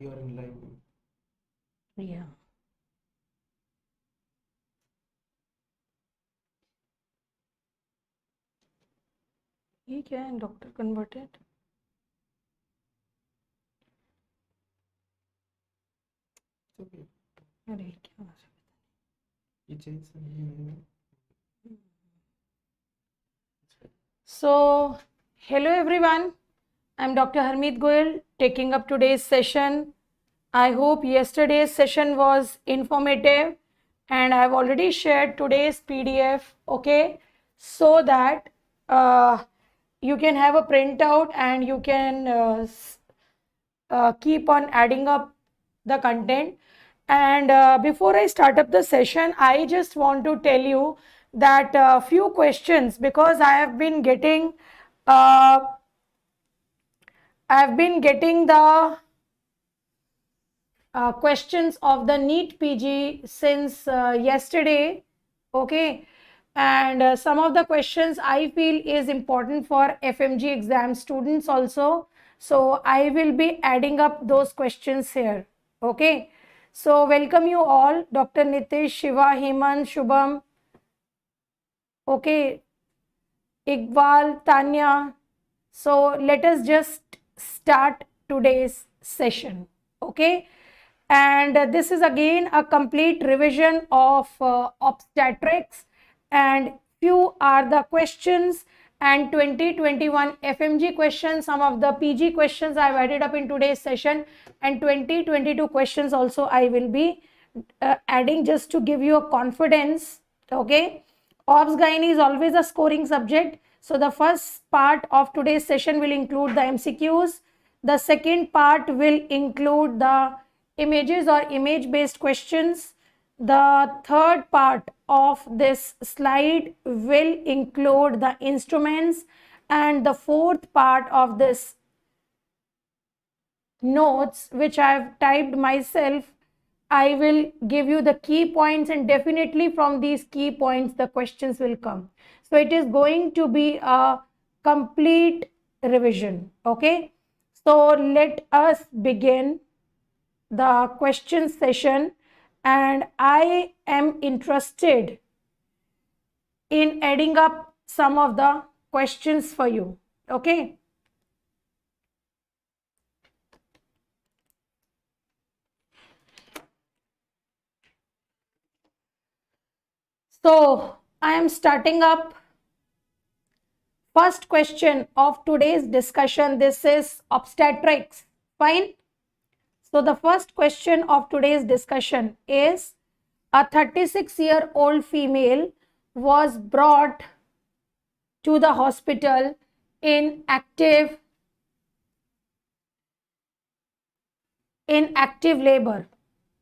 You are in live. Yeah. ये क्या है डॉक्टर कन्वर्टेड? Okay. अरे क्या You change some. So, hello everyone. I'm Dr. Harmeet Goel taking up today's session. I hope yesterday's session was informative and I've already shared today's PDF, okay, so that you can have a printout and you can keep on adding up the content. And before I start up the session, I just want to tell you that a few questions, because I've been getting the questions of the NEET PG since yesterday, okay, and some of the questions I feel is important for FMG exam students also, so I will be adding up those questions here, okay. So welcome you all, Dr. Nitish, Shiva, Hemant, Shubham, okay, Iqbal, Tanya. So let us just start today's session, okay. And this is again a complete revision of obstetrics, and few are the questions and 2021 FMG questions. Some of the PG questions I've added up in today's session, and 2022 questions also I will be adding just to give you a confidence, okay. Obs Gyne is always a scoring subject. So the first part of today's session will include the MCQs. The second part will include the images or image based questions. The third part of this slide will include the instruments, and the fourth part of this notes, which I have typed myself, I will give you the key points, and definitely from these key points the questions will come. So it is going to be a complete revision, okay. So let us begin the question session, and I am interested in adding up some of the questions for you, okay. So I am starting up first question of today's discussion. This is obstetrics, fine. So the first question of today's discussion is, a 36-year-old female was brought to the hospital in active labor,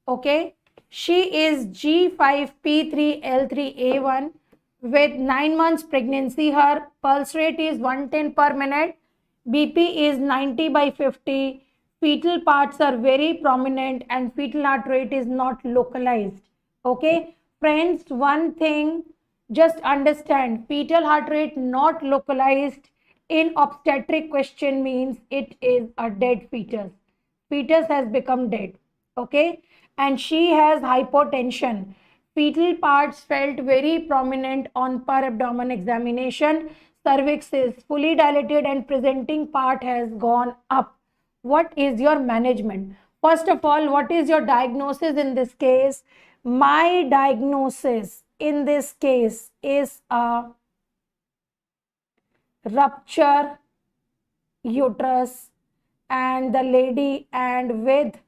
okay. She is G5P3L3A1 with 9 months pregnancy. Her pulse rate is 110 per minute. BP is 90/50. Fetal parts are very prominent and fetal heart rate is not localized. Okay, friends, one thing, just understand, fetal heart rate not localized in obstetric question means it is a dead fetus. Fetus has become dead, okay. And she has hypotension. Fetal parts felt very prominent on per abdomen examination. Cervix is fully dilated and presenting part has gone up. What is your management? First of all, what is your diagnosis in this case? My diagnosis in this case is a rupture uterus and the lady, and with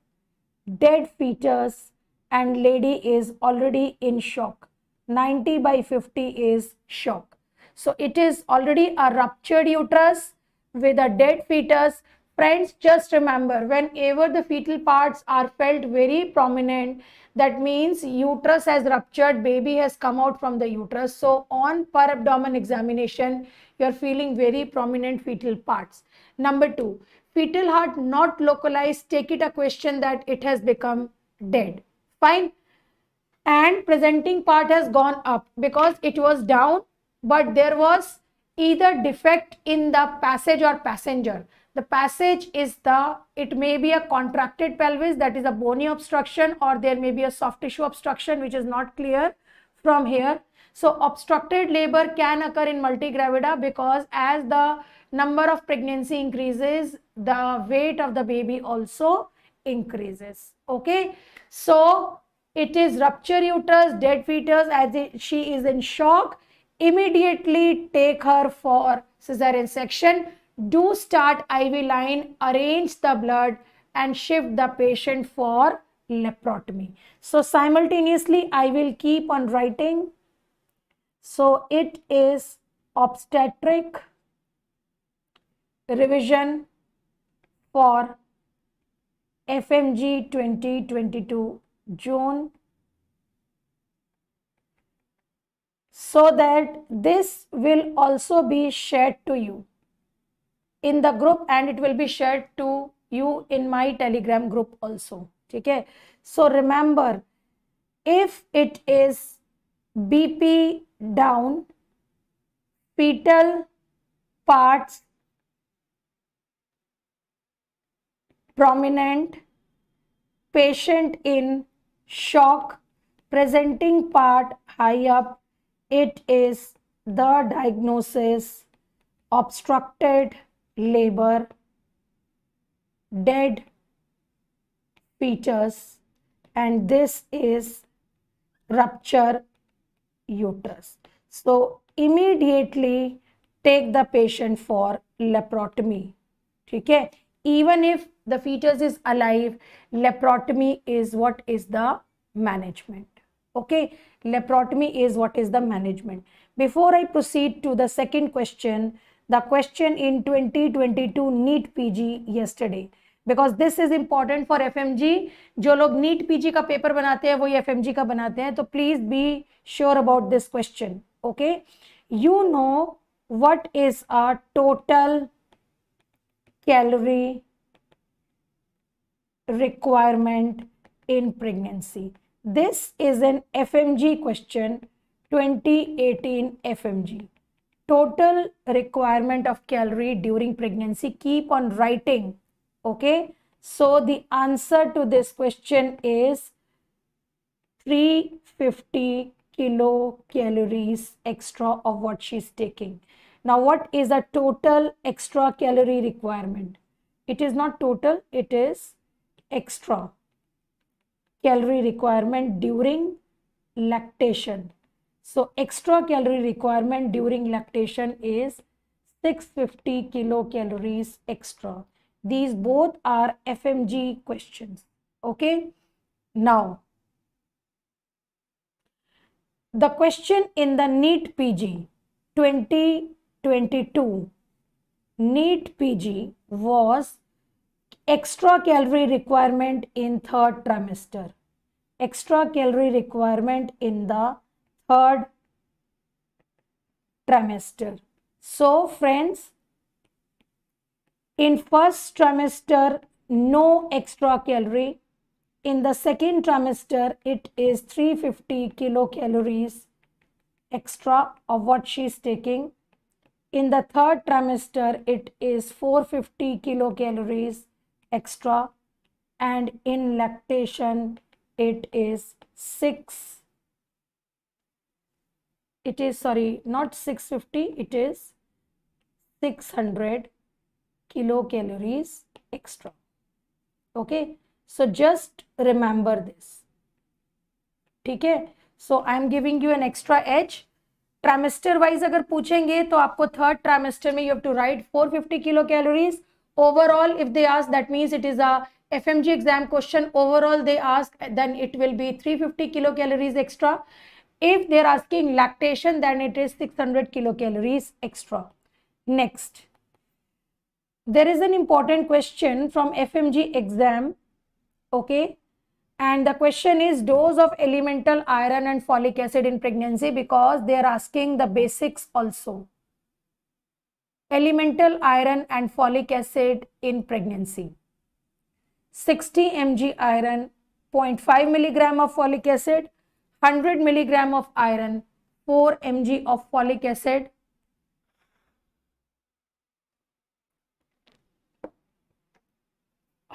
dead fetus, and lady is already in shock. 90/50 is shock. So it is already a ruptured uterus with a dead fetus. Friends, just remember, whenever the fetal parts are felt very prominent, that means uterus has ruptured, baby has come out from the uterus. So on per abdomen examination, you are feeling very prominent fetal parts. Number two, fetal heart not localized, take it a question that it has become dead, fine. And presenting part has gone up because it was down, but there was either defect in the passage or passenger. The passage is it may be a contracted pelvis, that is a bony obstruction, or there may be a soft tissue obstruction which is not clear from here. So obstructed labor can occur in multigravida because as the number of pregnancy increases, the weight of the baby also increases. Okay, so it is rupture uterus, dead fetus, as she is in shock. Immediately take her for cesarean section. Do start IV line, arrange the blood and shift the patient for laparotomy. So simultaneously I will keep on writing. So it is obstetric revision for FMG 2022 June, so that this will also be shared to you in the group and it will be shared to you in my Telegram group also. Okay, so remember, if it is BP down, fetal parts prominent, patient in shock, presenting part high up, it is the diagnosis obstructed labor, dead fetus, and this is rupture uterus. So immediately take the patient for laparotomy. Okay, even if the fetus is alive, laparotomy is what is the management. Okay, laparotomy is what is the management. Before I proceed to the second question, the question in 2022 NEET PG yesterday, because this is important for FMG. जो लोग NEET PG का paper बनाते हैं वही FMG का बनाते हैं, तो please be sure about this question. Okay, you know what is a total calorie requirement in pregnancy? This is an FMG question, 2018 FMG. Total requirement of calorie during pregnancy. Keep on writing. Okay, so the answer to this question is 350 kilocalories extra of what she's taking. Now, what is a total extra calorie requirement? It is not total, it is extra calorie requirement during lactation. So extra calorie requirement during lactation is 650 kilocalories extra. These both are FMG questions. Okay, now the question in the NEET PG 2022 NEET PG was extra calorie requirement in third trimester. Extra calorie requirement in the third trimester. So friends, in first trimester no extra calorie. In the second trimester it is 350 kilocalories extra of what she is taking. In the third trimester it is 450 kilocalories extra, and in lactation it is not 650, it is 600 kilocalories extra. Okay, so just remember this. ठीक है, so I am giving you an extra edge. Trimester wise अगर पूछेंगे तो आपको third trimester में you have to write 450 kilocalories. Overall, if they ask, that means it is a FMG exam question. Overall they ask, then it will be 350 kilocalories extra. If they are asking lactation, then it is 600 kilocalories extra. Next, there is an important question from FMG exam. Okay, and the question is dose of elemental iron and folic acid in pregnancy, because they are asking the basics also. Elemental iron and folic acid in pregnancy. 60 mg iron, 0.5 milligram of folic acid, 100 milligram of iron, 4 mg of folic acid.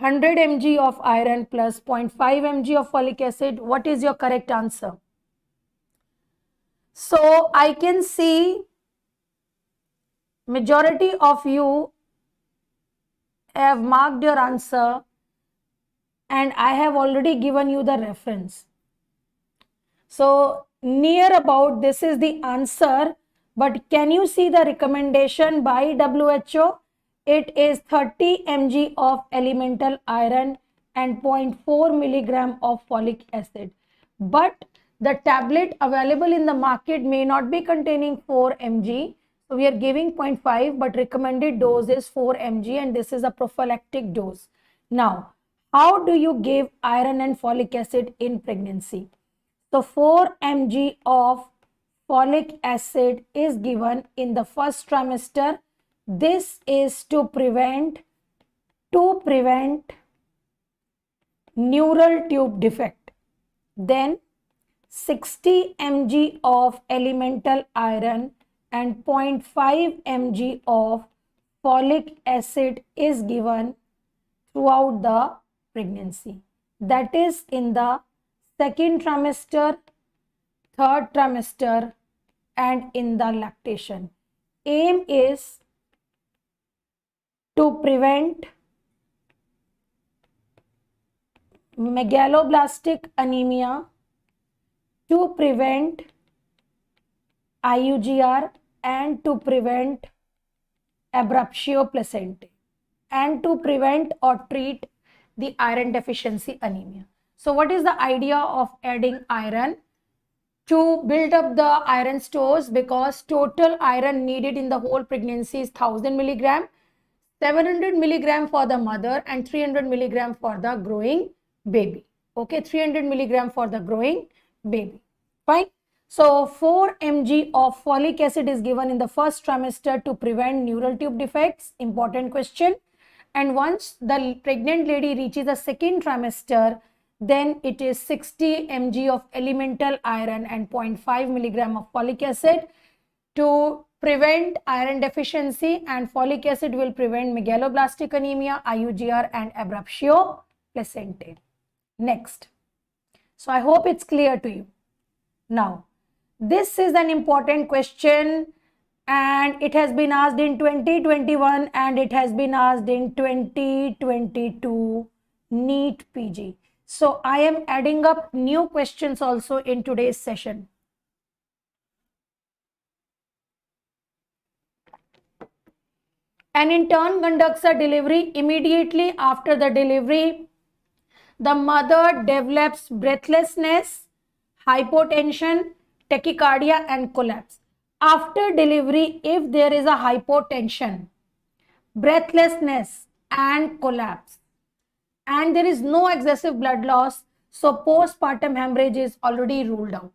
100 mg of iron plus 0.5 mg of folic acid. What is your correct answer? So I can see majority of you have marked your answer, and I have already given you the reference. So near about this is the answer, but can you see the recommendation by WHO? It is 30 mg of elemental iron and 0.4 milligram of folic acid. But the tablet available in the market may not be containing 4 mg. So we are giving 0.5, but recommended dose is 4 mg, and this is a prophylactic dose. Now, how do you give iron and folic acid in pregnancy? So 4 mg of folic acid is given in the first trimester. This is to prevent neural tube defect. Then 60 mg of elemental iron and 0.5 mg of folic acid is given throughout the pregnancy. That is in the second trimester, third trimester, and in the lactation. Aim is to prevent megaloblastic anemia, to prevent IUGR, and to prevent abruptio placentae, and to prevent or treat the iron deficiency anemia. So what is the idea of adding iron? To build up the iron stores, because total iron needed in the whole pregnancy is 1000 milligram, 700 milligram for the mother and 300 milligram for the growing baby. Okay, 300 milligram for the growing baby. Fine. So 4 mg of folic acid is given in the first trimester to prevent neural tube defects. Important question. And once the pregnant lady reaches the second trimester, then it is 60 mg of elemental iron and 0.5 milligram of folic acid to prevent iron deficiency, and folic acid will prevent megaloblastic anemia, IUGR, and abruptio placentae. Next. So I hope it's clear to you. Now, this is an important question, and it has been asked in 2021 and it has been asked in 2022 NEET PG. So I am adding up new questions also in today's session. An intern conducts a delivery. Immediately after the delivery, the mother develops breathlessness, hypotension, tachycardia, and collapse. After delivery, if there is a hypotension, breathlessness, and collapse, and there is no excessive blood loss, so postpartum hemorrhage is already ruled out.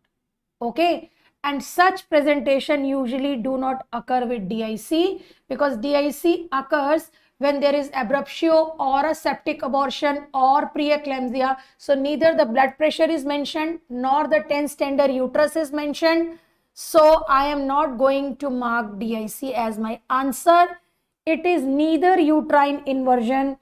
Okay. And such presentation usually do not occur with DIC, because DIC occurs when there is abruptio or a septic abortion or preeclampsia. So neither the blood pressure is mentioned nor the tense tender uterus is mentioned. So I am not going to mark DIC as my answer. It is neither uterine inversion,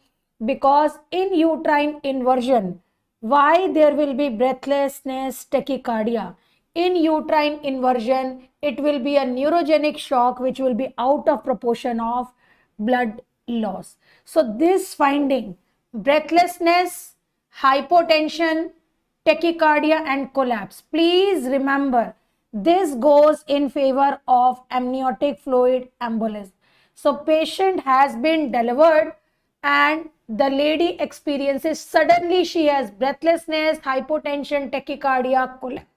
because in uterine inversion, why there will be breathlessness, tachycardia? In uterine inversion, it will be a neurogenic shock which will be out of proportion of blood loss. So this finding, breathlessness, hypotension, tachycardia, and collapse, please remember this goes in favor of amniotic fluid embolism. So patient has been delivered and the lady experiences suddenly she has breathlessness, hypotension, tachycardia, collapse.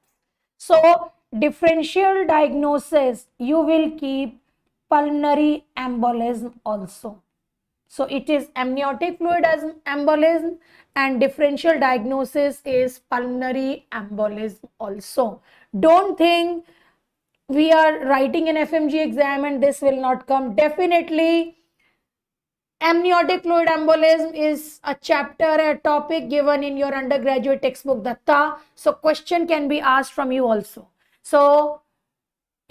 So differential diagnosis, you will keep pulmonary embolism also. So it is amniotic fluid embolism, and differential diagnosis is pulmonary embolism also. Don't think we are writing an FMG exam and this will not come. Definitely amniotic fluid embolism is a chapter, a topic given in your undergraduate textbook, Datta. So question can be asked from you also. So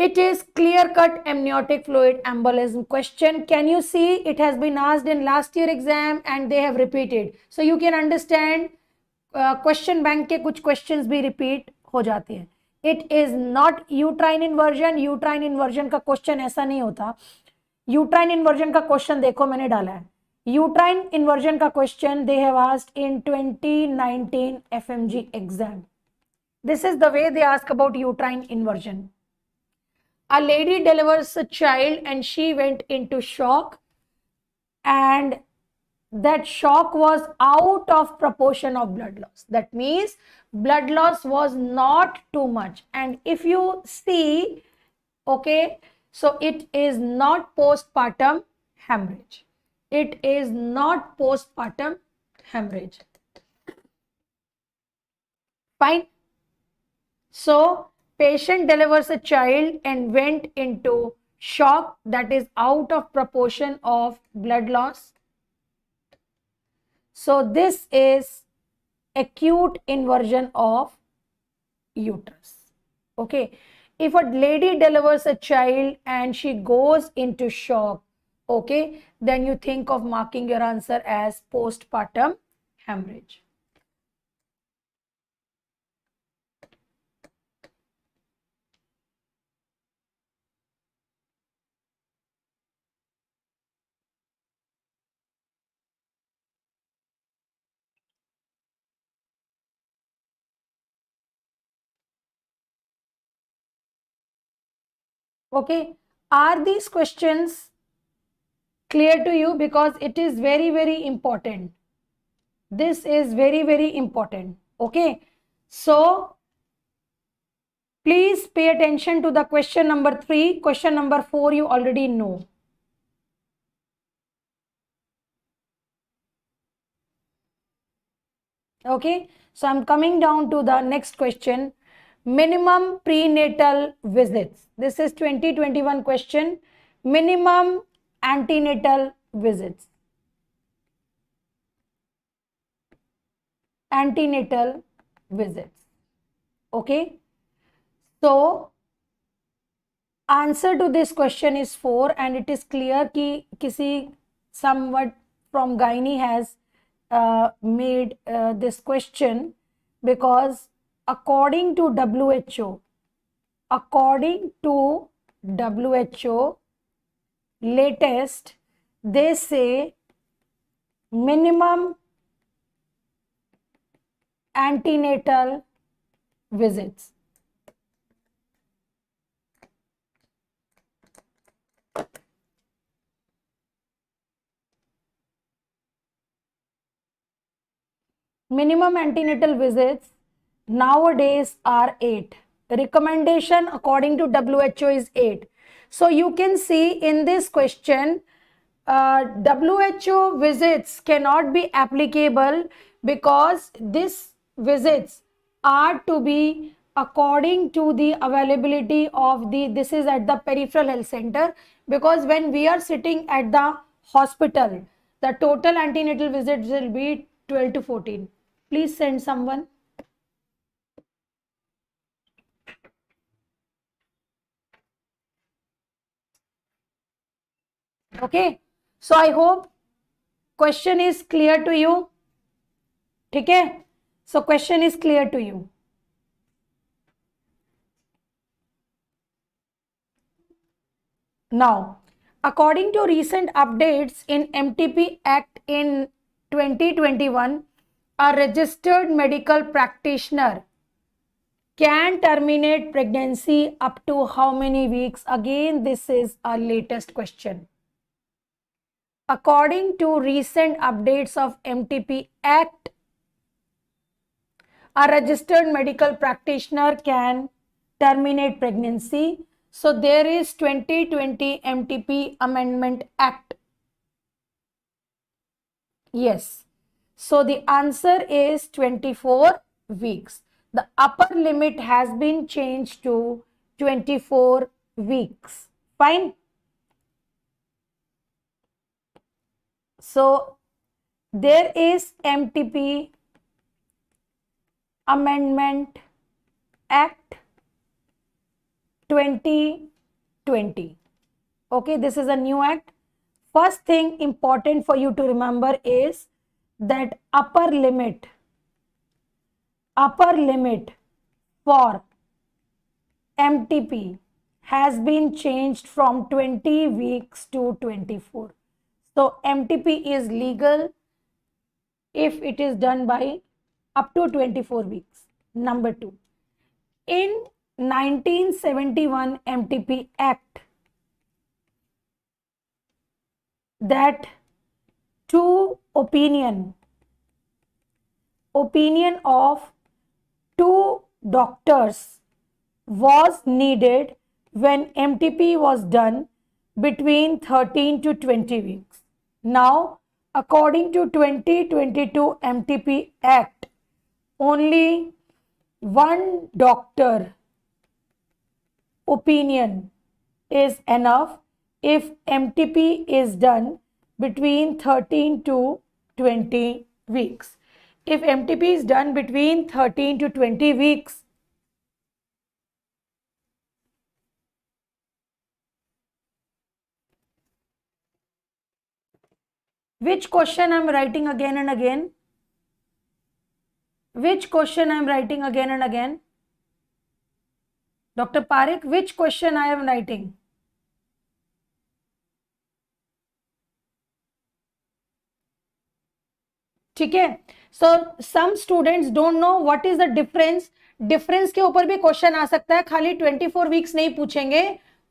It is clear-cut amniotic fluid embolism question. Can you see it has been asked in last year exam and they have repeated. So you can understand question bank के कुछ questions भी repeat हो जाते हैं. It is not uterine inversion. Uterine inversion का question ऐसा नहीं होता. Uterine inversion का question देखो मैंने डाला है. Uterine inversion का question they have asked in 2019 FMG exam. This is the way they ask about uterine inversion. A lady delivers a child and she went into shock, and that shock was out of proportion of blood loss. That means blood loss was not too much. And if you see, okay, so it is not postpartum hemorrhage. It is not postpartum hemorrhage. Fine. So patient delivers a child and went into shock, that is out of proportion of blood loss. So this is acute inversion of uterus. Okay. If a lady delivers a child and she goes into shock, okay, then you think of marking your answer as postpartum hemorrhage. Okay, are these questions clear to you? Because it is very, very important. This is very, very important. Okay, so please pay attention to the question number 3. Question number 4 you already know. Okay, so I'm coming down to the next question. Minimum prenatal visits. This is 2021 question. Minimum antenatal visits. Antenatal visits. Okay, so answer to this question is 4, and it is clear कि किसी somewhat from gynae has made this question, because according to WHO, latest, they say minimum antenatal visits. Minimum antenatal visits nowadays are 8. Recommendation according to WHO is 8. So you can see in this question, WHO visits cannot be applicable, because these visits are to be according to the availability of this is at the peripheral health center, because when we are sitting at the hospital, the total antenatal visits will be 12 to 14. Please send someone. Okay, so I hope question is clear to you. Okay, so question is clear to you. Now, according to recent updates in MTP Act in 2021, a registered medical practitioner can terminate pregnancy up to how many weeks? Again, this is our latest question. According to recent updates of MTP Act, a registered medical practitioner can terminate pregnancy. So there is 2020 MTP Amendment Act. Yes. So the answer is 24 weeks. The upper limit has been changed to 24 weeks. Fine. So there is MTP Amendment Act 2020 20. Okay, this is a new act. First thing important for you to remember is that upper limit for MTP has been changed from 20 weeks to 24. So MTP is legal if it is done by up to 24 weeks. Number 2, in 1971 MTP Act, that opinion of 2 doctors was needed when MTP was done between 13 to 20 weeks. Now, according to 2022 MTP Act, only 1 doctor opinion is enough if MTP is done between 13 to 20 weeks. If MTP is done between 13 to 20 weeks, which question I am writing again and again? Which question I am writing again and again? Dr. Parekh, which question I am writing? ठीक है. So some students don't know what is the difference. Difference के ऊपर भी question आ सकता है, खाली 24 weeks नहीं पूछेंगे.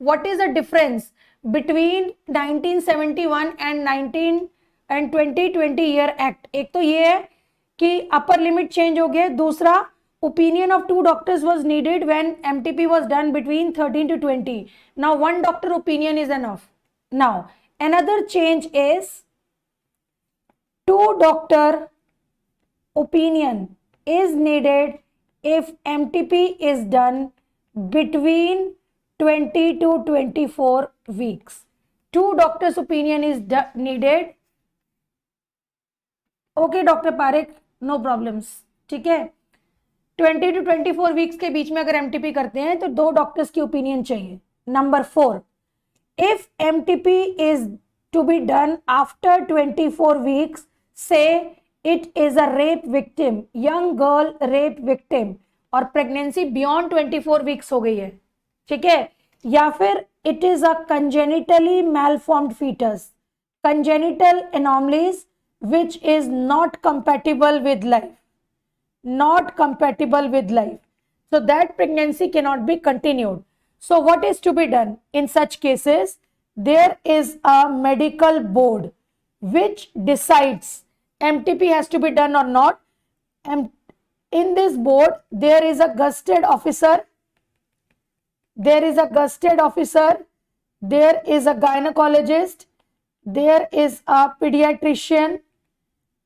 What is the difference between 1971 and 2020 year act? एक तो ये है कि अपर लिमिट चेंज हो गया. दूसरा, opinion of 2 doctors was needed when MTP was done between 13 to 20. Now 1 doctor opinion is enough. Now another change is 2 doctor opinion is needed if MTP is done between 20 to 24 weeks. 2 doctors opinion is needed. Okay Dr. Parekh, no problems. ठीक है. 20 to 24 weeks के बीच में अगर MTP करते हैं तो 2 doctors की opinion चाहिए. Number 4, if MTP is to be done after 24 weeks, say it is a rape victim, young girl rape victim, और प्रेगनेंसी बियॉन्ड 24 वीक्स हो गई है, ठीक है, या फिर it is a congenitally malformed foetus, congenital anomalies which is not compatible with life, so that pregnancy cannot be continued. So what is to be done in such cases? There is a medical board which decides MTP has to be done or not. And in this board there is a gazetted officer, there is a gynecologist, there is a pediatrician,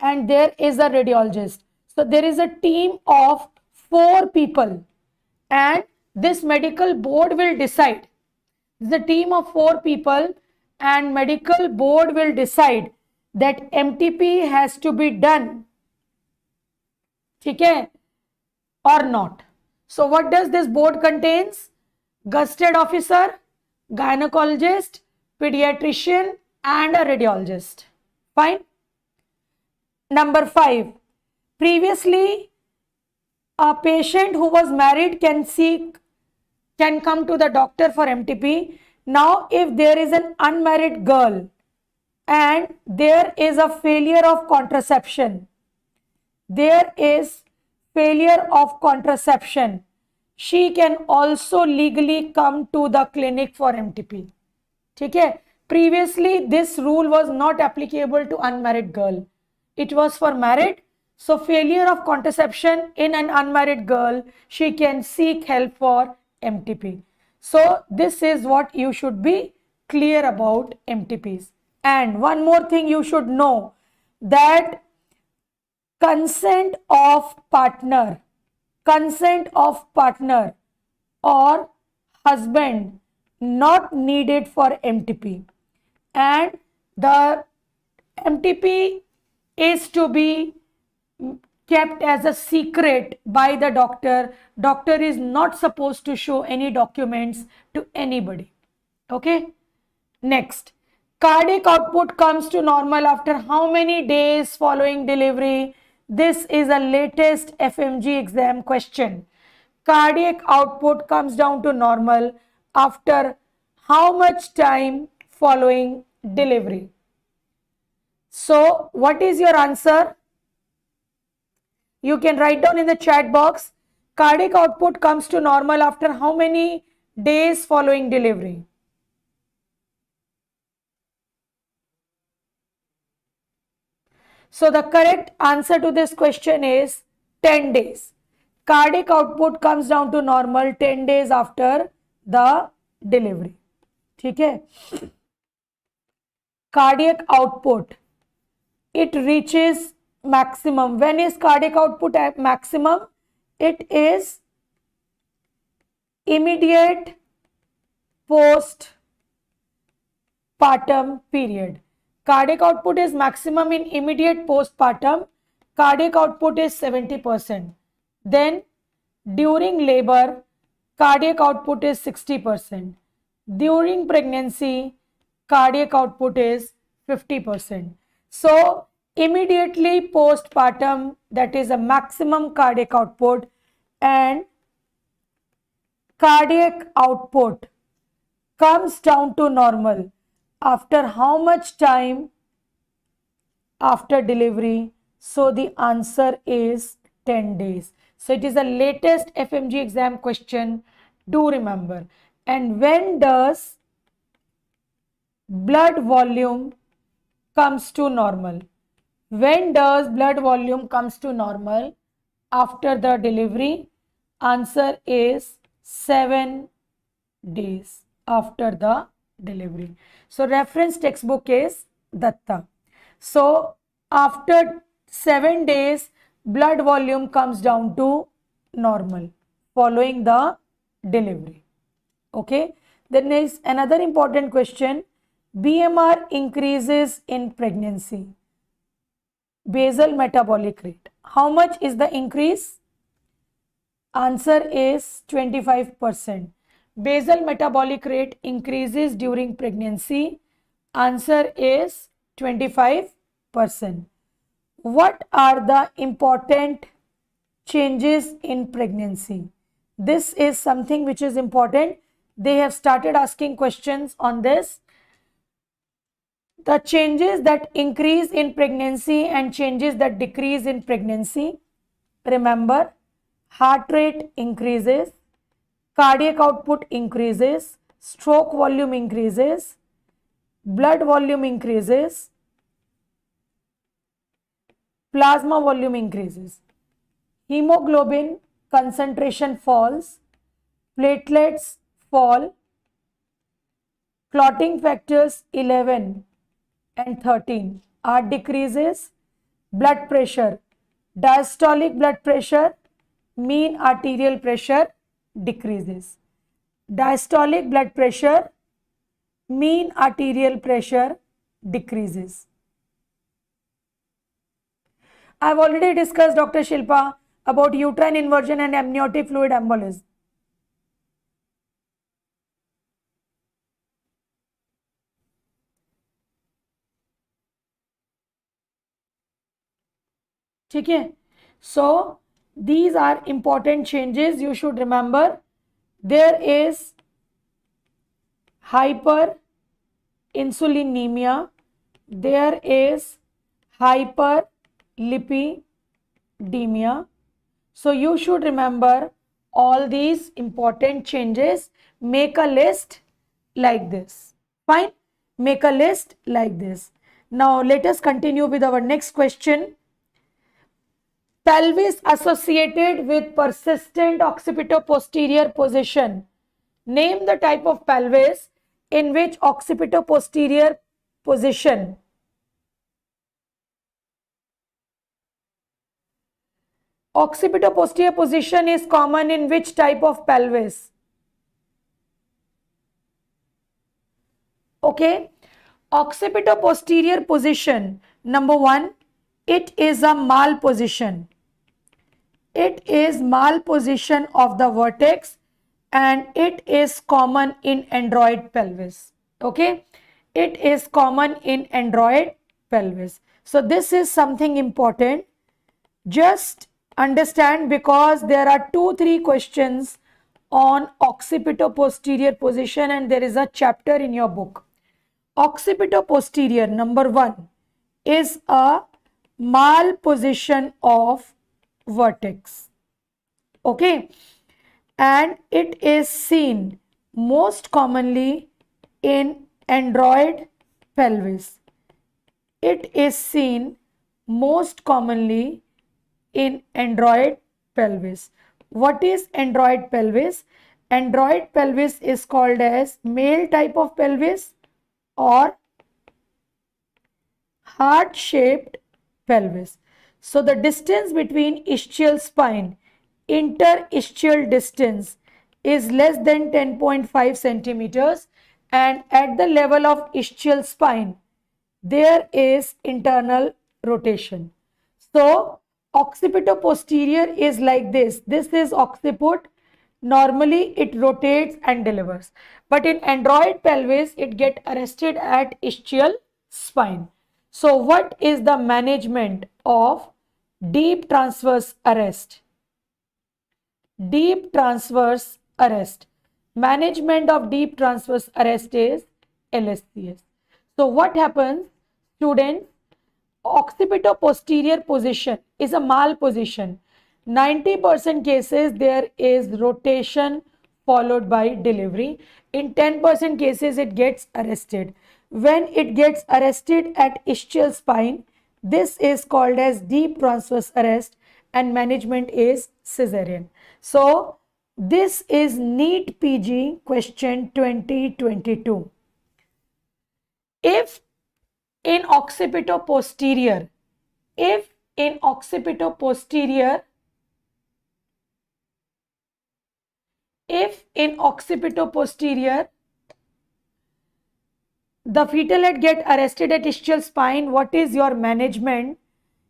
and there is a radiologist. So there is a team of 4 people, and this medical board will decide. The team of 4 people and medical board will decide that MTP has to be done, ठीक है, or not. So what does this board contains? Gazetted officer, gynecologist, pediatrician, and a radiologist. Fine. Number 5, previously a patient who was married can come to the doctor for MTP. Now if there is an unmarried girl and there is a failure of contraception, she can also legally come to the clinic for MTP. ठीक है. Previously this rule was not applicable to unmarried girl. It was for married. So failure of contraception in an unmarried girl, she can seek help for MTP. So this is what you should be clear about MTPs. And one more thing you should know, that consent of partner or husband not needed for MTP, and the MTP is to be kept as a secret by the doctor. Doctor is not supposed to show any documents to anybody. Okay. Next, cardiac output comes to normal after how many days following delivery? This is a latest FMG exam question. Cardiac output comes down to normal after how much time following delivery? So, what is your answer? You can write down in the chat box. Cardiac output comes to normal after how many days following delivery? So the correct answer to this question is 10 days. Cardiac output comes down to normal 10 days after the delivery. ठीक है? Cardiac output, it reaches maximum. When is cardiac output at maximum? It is immediate postpartum period. Cardiac output is maximum in immediate postpartum. Cardiac output is 70%. Then during labor, cardiac output is 60%. During pregnancy, cardiac output is 50%. So immediately postpartum, that is a maximum cardiac output, and cardiac output comes down to normal after how much time after delivery? So the answer is 10 days. So it is the latest FMG exam question. Do remember. And when does blood volume comes to normal? When does blood volume comes to normal after the delivery? Answer is 7 days after the delivery. So reference textbook is Datta. So after 7 days, blood volume comes down to normal following the delivery. Okay. Then there is another important question. BMR increases in pregnancy. Basal metabolic rate. How much is the increase? Answer is 25%. Basal metabolic rate increases during pregnancy. Answer is 25%. What are the important changes in pregnancy? This is something which is important. They have started asking questions on this. The changes that increase in pregnancy and changes that decrease in pregnancy. Remember, heart rate increases, cardiac output increases, stroke volume increases, blood volume increases, plasma volume increases, hemoglobin concentration falls, platelets fall, clotting factors 11 and 13 are decreases, blood pressure, diastolic blood pressure, mean arterial pressure decreases. Diastolic blood pressure, mean arterial pressure decreases. I have already discussed, Dr. Shilpa, about uterine inversion and amniotic fluid embolism. Okay. So these are important changes you should remember. There is hyperinsulinemia, there is hyperlipidemia. So you should remember all these important changes. Make a list like this. Fine. Make a list like this. Now let us continue with our next question. Pelvis associated with persistent occipito-posterior position. Name the type of pelvis in which occipito-posterior position. Occipito-posterior position is common in which type of pelvis? Okay. Occipito-posterior position. Number one, it is a malposition. It is malposition of the vertex and it is common in android pelvis. Okay, it is common in android pelvis. So this is something important. Just understand, because there are 2-3 questions on occipito-posterior position and there is a chapter in your book. Occipito-posterior, number 1, is a malposition of vertex. Okay, and it is seen most commonly in android pelvis. It is seen most commonly in android pelvis. What is android pelvis? Android pelvis is called as male type of pelvis or heart-shaped pelvis. So the distance between ischial spine, interischial distance, is less than 10.5 centimeters, and at the level of ischial spine there is internal rotation. So occipito-posterior is like this. This is occiput. Normally it rotates and delivers, but in android pelvis it gets arrested at ischial spine. So what is the management of deep transverse arrest? Deep transverse arrest. Management of deep transverse arrest is LSCS. So what happens, students? Occipito-posterior position is a malposition. 90% cases there is rotation followed by delivery. In 10% cases it gets arrested. When it gets arrested at ischial spine, this is called as deep transverse arrest and management is cesarean. So this is NEET PG question 2022. If in occipito-posterior, the fetal head get arrested at ischial spine, what is your management?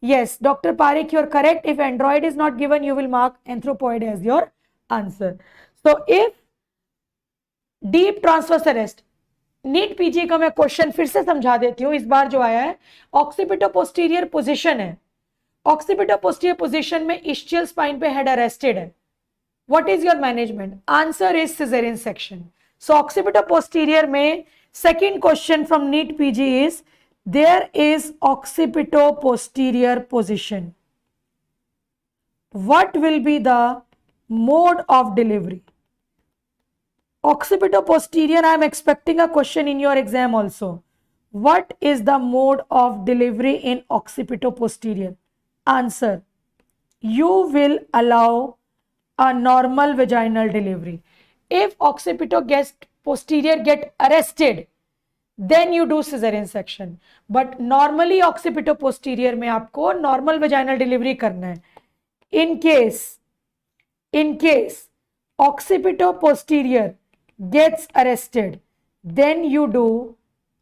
Yes, Dr. Parekh, you're correct. If android is not given, you will mark anthropoid as your answer. So if deep transverse arrest, NEET PG का मैं question फिर से समझा देती हूँ, इस बार जो आया है ऑक्सीपिटो-पोस्टीरियर पोजीशन है. ऑक्सीपिटो-पोस्टीरियर पोजीशन में इश्चियल स्पाइन पे हेड अरेस्टेड है. What is your management? Answer is caesarean section. So occipito posterior में second question from NEET PG is there is occipito posterior position. What will be the mode of delivery? Occipito-posterior, I am expecting a question in your exam also. What is the mode of delivery in occipito-posterior? Answer: you will allow a normal vaginal delivery. If occipito-posterior get arrested, then you do cesarean section. But normally occipito-posterior में आपको normal vaginal delivery करना है. In case occipito-posterior gets arrested, then you do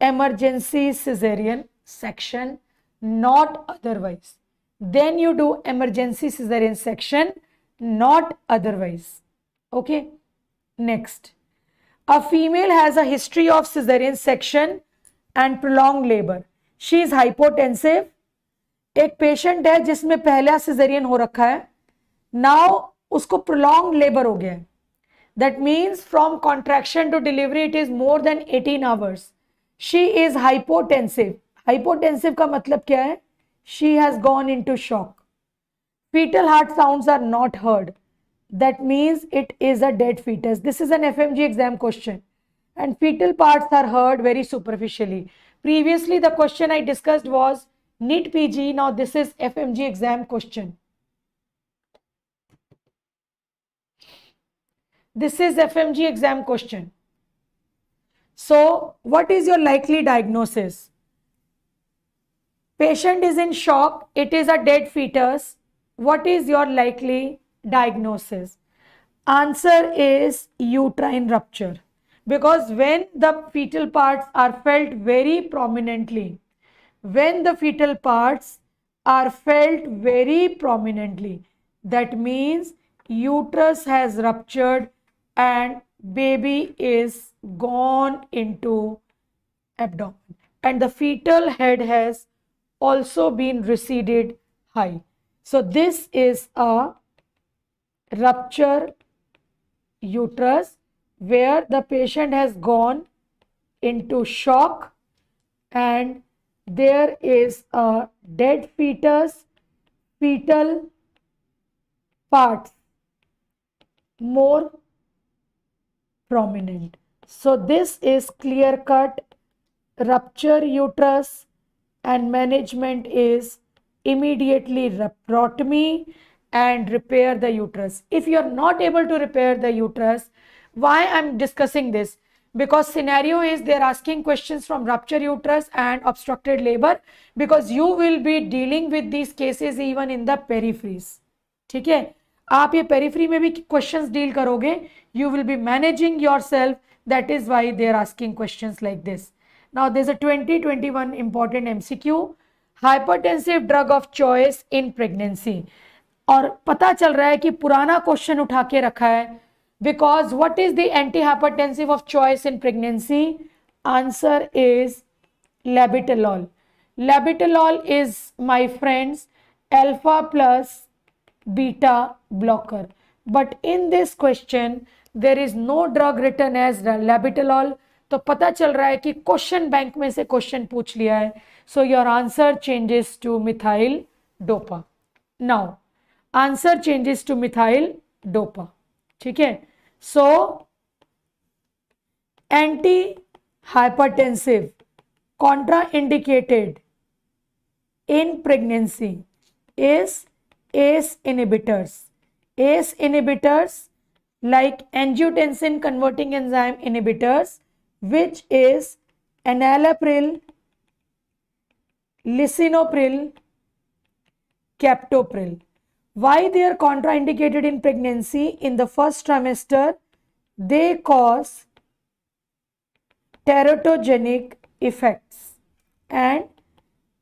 emergency cesarean section, not otherwise. Then you do emergency cesarean section, not otherwise. Okay, next, a female has a history of cesarean section and prolonged labor. She is hypotensive. एक patient है जिसमें पहला caesarean हो रखा है, now उसको prolong labour हो गया है. That means from contraction to delivery it is more than 18 hours. She is hypotensive. Hypotensive का मतलब क्या है? She has gone into shock. Fetal heart sounds are not heard. That means it is a dead fetus. This is an FMG exam question. And fetal parts are heard very superficially. Previously the question I discussed was NEET PG. Now this is FMG exam question. This is FMG exam question. So what is your likely diagnosis? Patient is in shock. It is a dead fetus. What is your likely diagnosis? Answer is uterine rupture. Because when the fetal parts are felt very prominently, that means uterus has ruptured and baby is gone into abdomen, and the fetal head has also been receded high. So this is a rupture uterus where the patient has gone into shock and there is a dead fetus, fetal parts more prominent. So this is clear cut rupture uterus, and management is immediately laparotomy and repair the uterus. If you are not able to repair the uterus, why I'm discussing this? Because scenario is they're asking questions from rupture uterus and obstructed labor, because you will be dealing with these cases even in the peripheries. ठीक है, आप ये periphery में भी questions deal करोगे, you will be managing yourself. That is why they are asking questions like this. Now there's a 2021 important MCQ, hypertensive drug of choice in pregnancy. और पता चल रहा है कि पुराना क्वेश्चन उठा के रखा है, because what is the antihypertensive of choice in pregnancy? Answer is labetalol. Labetalol is, my friends, alpha plus beta blocker, but in this question there is no drug written as labetalol. तो पता चल रहा है कि question bank में से question पूछ लिया है. So your answer changes to methyl dopa. Now answer changes to methyl dopa. ठीक है. So anti-hypertensive contraindicated in pregnancy is ACE inhibitors. ACE inhibitors like angiotensin converting enzyme inhibitors, which is enalapril, lisinopril, captopril. Why they are contraindicated in pregnancy? In the first trimester, they cause teratogenic effects, and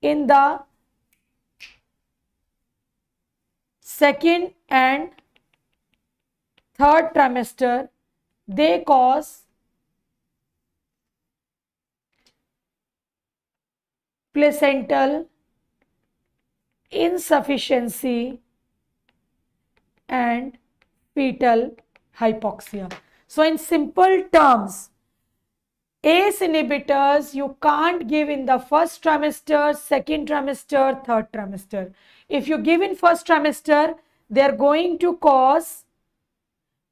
in the second and third trimester, they cause placental insufficiency and fetal hypoxia. So in simple terms, ACE inhibitors you can't give in the first trimester, second trimester, third trimester. If you give in first trimester, they are going to cause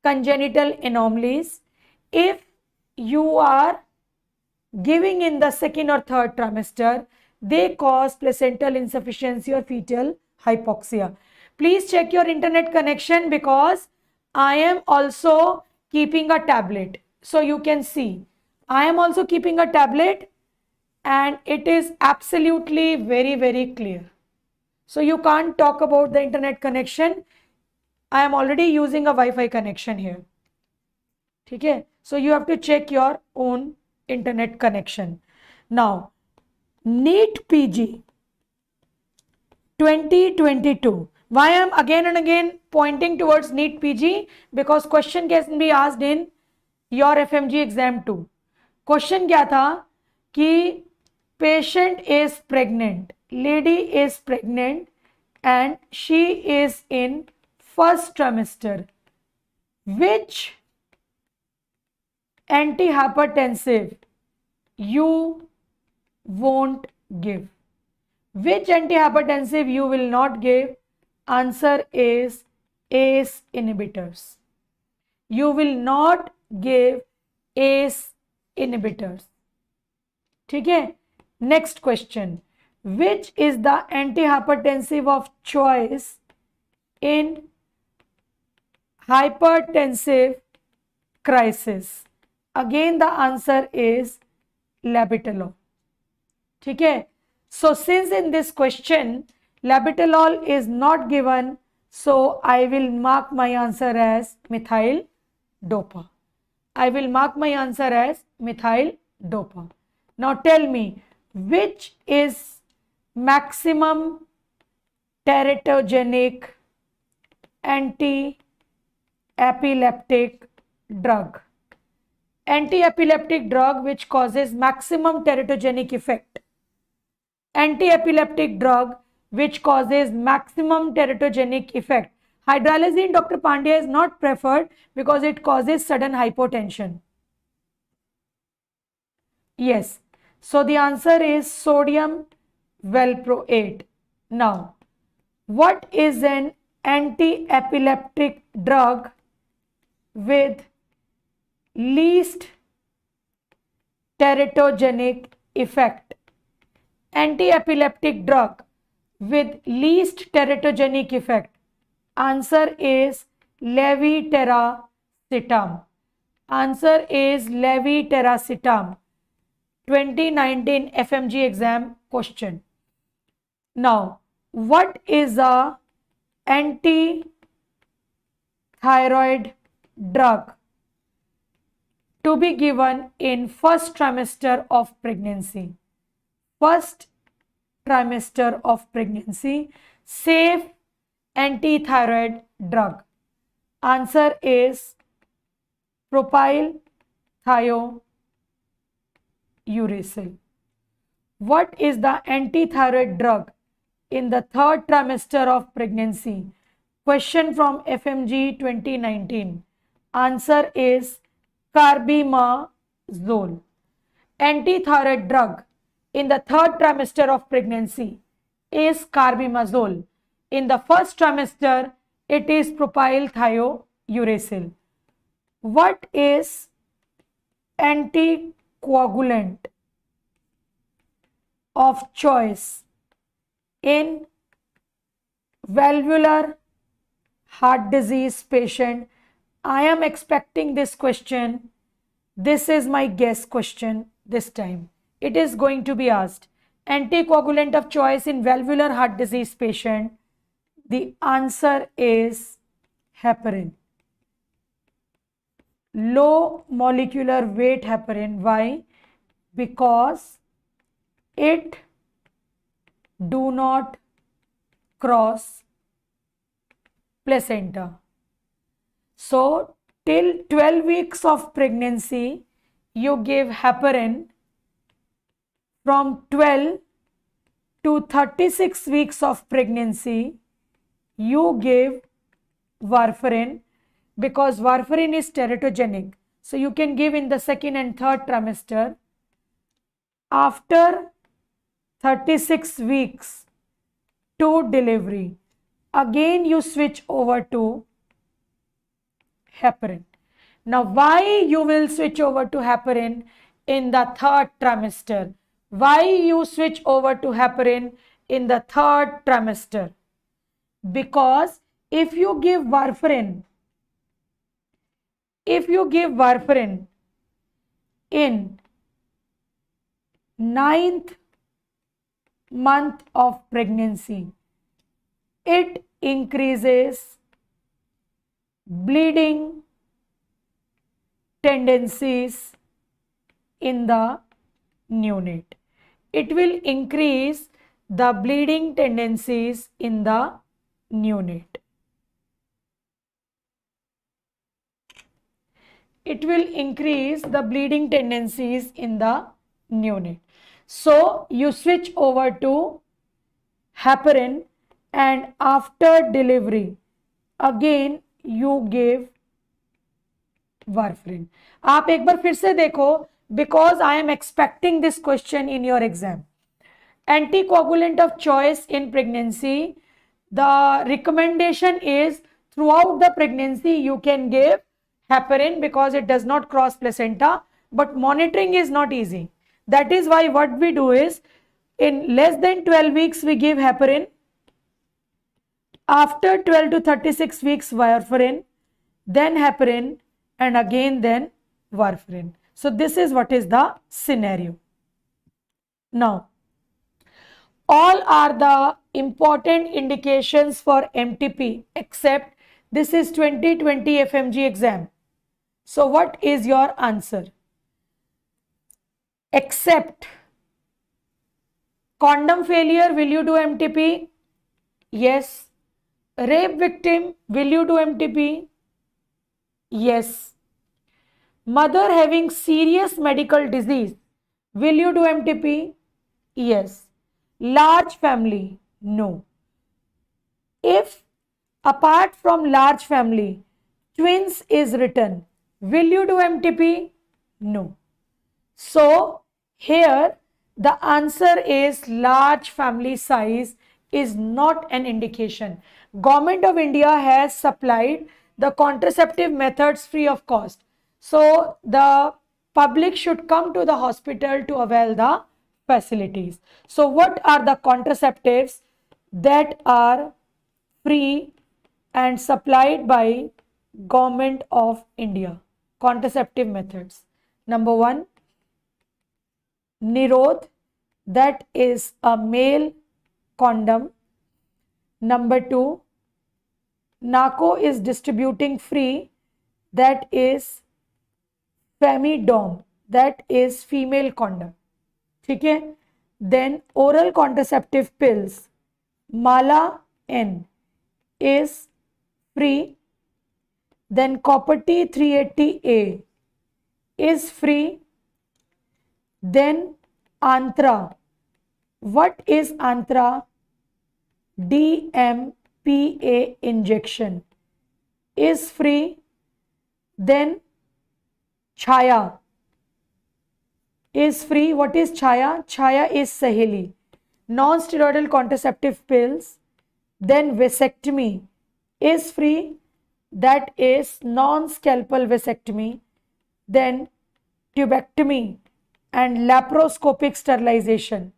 congenital anomalies. If you are giving in the second or third trimester, they cause placental insufficiency or fetal hypoxia. Please check your internet connection, because I am also keeping a tablet. So you can see, I am also keeping a tablet and it is absolutely very, very clear. So you can't talk about the internet connection. I am already using a Wi-Fi connection here. Okay? So you have to check your own internet connection. Now, NEET PG 2022. Why I am again and again pointing towards NEET PG? Because question can be asked in your FMG exam too. Question क्या था कि patient is pregnant, lady is pregnant and she is in first trimester. Which antihypertensive you won't give? Which antihypertensive you will not give? Answer is ACE inhibitors. You will not give ACE inhibitors. ठीक है. Next question. Which is the antihypertensive of choice in hypertensive crisis? Again the answer is labetalol. ठीक है. So since in this question labetalol is not given, so I will mark my answer as methyl dopa. I will mark my answer as methyl dopa. Now tell me, which is maximum teratogenic anti-epileptic drug. Anti-epileptic drug which causes maximum teratogenic effect. Anti-epileptic drug which causes maximum teratogenic effect. Hydralazine, Dr. Pandya, is not preferred because it causes sudden hypotension. Yes. So the answer is sodium valproate. Now, what is an anti-epileptic drug with least teratogenic effect? Anti-epileptic drug with least teratogenic effect. Answer is levetiracetam. Answer is levetiracetam. 2019 FMG exam question. Now, what is a anti-thyroid drug to be given in first trimester of pregnancy? First trimester of pregnancy, safe anti-thyroid drug. Answer is propyl thiouracil. What is the anti-thyroid drug in the third trimester of pregnancy? Question from FMG 2019. Answer is carbimazole. Anti-thyroid drug in the third trimester of pregnancy is carbimazole. In the first trimester, it is propyl thiouracil. What is anticoagulant of choice in valvular heart disease patient? I am expecting this question. This is my guess question this time. It is going to be asked. Anticoagulant of choice in valvular heart disease patient. The answer is heparin. Low molecular weight heparin. Why? Because it do not cross placenta. So till 12 weeks of pregnancy, you give heparin. From 12 to 36 weeks of pregnancy, you give warfarin because warfarin is teratogenic. So you can give in the second and third trimester. After 36 weeks to delivery, again you switch over to heparin. Now, why you will switch over to heparin in the third trimester? Why you switch over to heparin in the third trimester? Because if you give warfarin in 9th month of pregnancy, it increases bleeding tendencies in the neonate. It will increase the bleeding tendencies in the neonate. It will increase the bleeding tendencies in the neonate. So you switch over to heparin and after delivery again you give warfarin. आप एक बार फिर से देखो, because I am expecting this question in your exam. Anticoagulant of choice in pregnancy, the recommendation is throughout the pregnancy you can give heparin because it does not cross placenta, but monitoring is not easy. That is why what we do is in less than 12 weeks we give heparin, after 12 to 36 weeks warfarin, then heparin, and again then warfarin. So this is what is the scenario. Now, all are the important indications for MTP except this is 2020 FMG exam. So what is your answer? Except condom failure, will you do MTP? Yes. Rape victim, will you do MTP? Yes. Mother having serious medical disease, will you do MTP? Yes. Large family, no. If apart from large family, twins is written, will you do MTP? No. So here the answer is large family size is not an indication. Government of India has supplied the contraceptive methods free of cost. So the public should come to the hospital to avail the facilities. So what are the contraceptives that are free and supplied by Government of India? Contraceptive methods. Number one, Nirod, that is a male condom. Number two, NACO is distributing free, that is Femidom, that is female condom. Okay? Then oral contraceptive pills, Mala N is free. Then copper T 380A is free. Then Antra. What is Antra? DMPA injection is free. Then Chaya is free. What is Chaya? Chaya is Saheli. Non-steroidal contraceptive pills. Then vasectomy is free. That is non-scalpel vasectomy. Then tubectomy and laparoscopic sterilization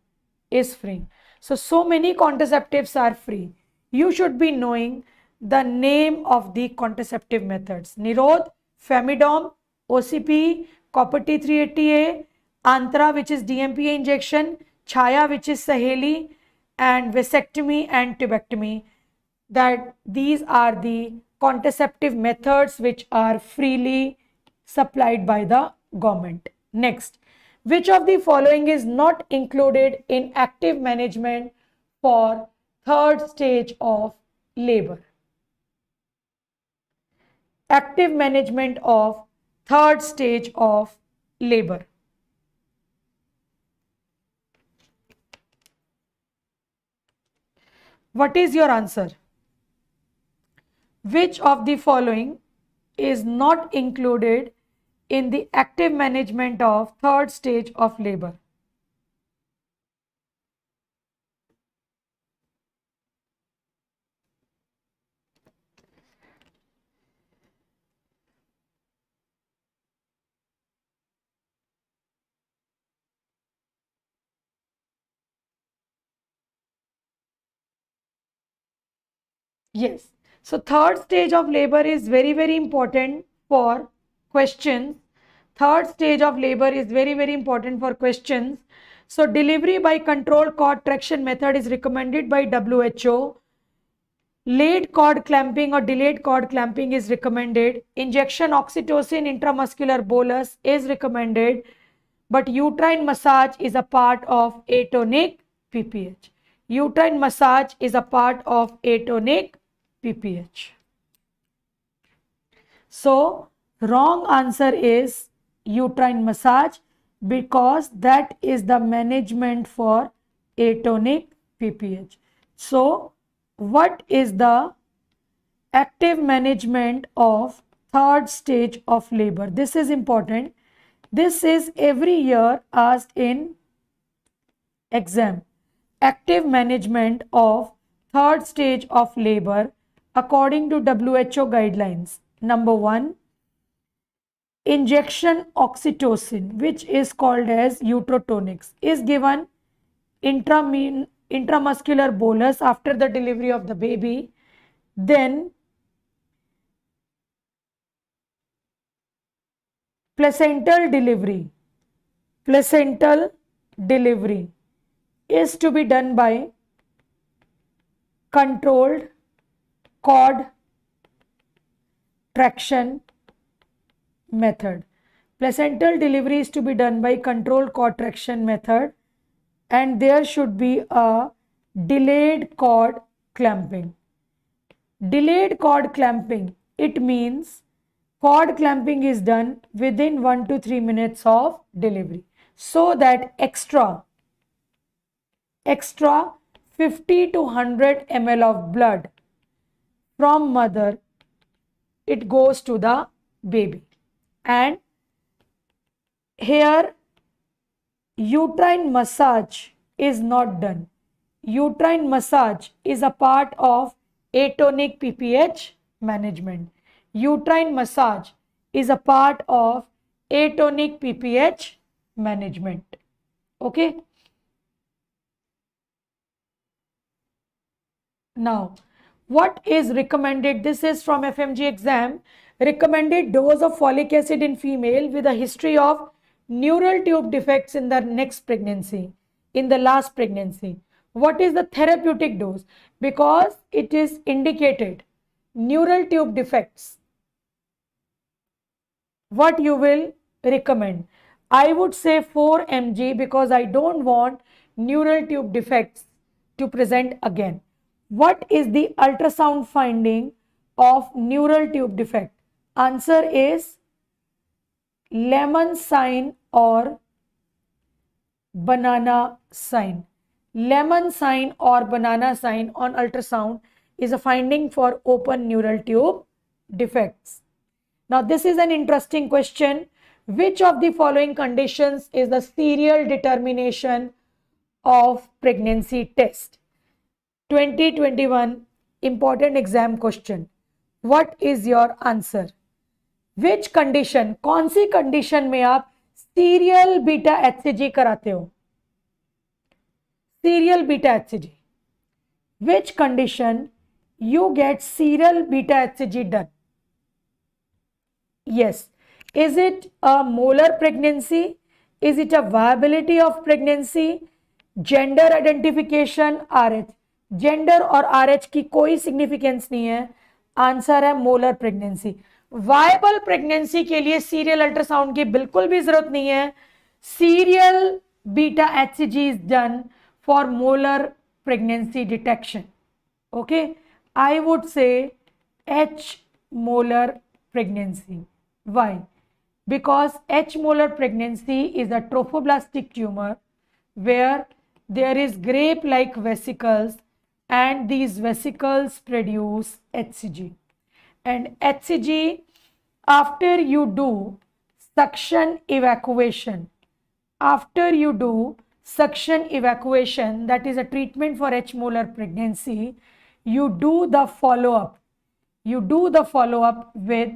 is free. So many contraceptives are free. You should be knowing the name of the contraceptive methods. Nirod, Femidom, OCP, copper T380A, Antra, which is DMPA injection, Chaya, which is Saheli, and vasectomy and tubectomy. That these are the contraceptive methods which are freely supplied by the government. Next, which of the following is not included in active management for third stage of labor? Active management of third stage of labor. What is your answer? Which of the following is not included in the active management of third stage of labor? Yes. So third stage of labor is very, very important for questions. Third stage of labor is very, very important for questions. So delivery by controlled cord traction method is recommended by WHO. Late cord clamping or delayed cord clamping is recommended. Injection oxytocin intramuscular bolus is recommended. But uterine massage is a part of atonic PPH. Uterine massage is a part of atonic PPH. So, wrong answer is uterine massage because that is the management for atonic PPH. So, what is the active management of third stage of labor? This is important. This is every year asked in exam. Active management of third stage of labor according to WHO guidelines. Number one, injection oxytocin, which is called as uterotonics, is given intramuscular bolus after the delivery of the baby. Then placental delivery is to be done by controlled cord traction method. Placental delivery is to be done by controlled cord traction method, and there should be a delayed cord clamping. Delayed cord clamping, it means cord clamping is done within 1 to 3 minutes of delivery, so that extra 50 to 100 ml of blood from mother, it goes to the baby. And here uterine massage is not done. Uterine massage is a part of atonic PPH management. Uterine massage is a part of atonic PPH management. Okay. Now, what is recommended? This is from FMG exam. Recommended dose of folic acid in female with a history of neural tube defects in the next pregnancy, in the last pregnancy. What is the therapeutic dose? Because it is indicated neural tube defects. What you will recommend? I would say 4 mg because I don't want neural tube defects to present again. What is the ultrasound finding of neural tube defect? Answer is lemon sign or banana sign. Lemon sign or banana sign on ultrasound is a finding for open neural tube defects. Now, this is an interesting question. Which of the following conditions is the serial determination of pregnancy test? 2021 important exam question. What is your answer? Which condition, कौन सी condition में आप serial beta HCG कराते हो? Serial beta HCG. Which condition you get serial beta HCG done? Yes. Is it a molar pregnancy? Is it a viability of pregnancy? Gender identification, RH. Gender और RH की कोई significance नहीं है. Answer है molar pregnancy. Viable pregnancy के लिए serial ultrasound की बिल्कुल भी जरूरत नहीं है. Serial beta HCG is done for molar pregnancy detection. Okay, I would say H molar pregnancy. Why? Because H molar pregnancy is a trophoblastic tumor where there is grape-like vesicles and these vesicles produce HCG. And HCG, after you do suction evacuation, that is a treatment for H molar pregnancy, you do the follow-up with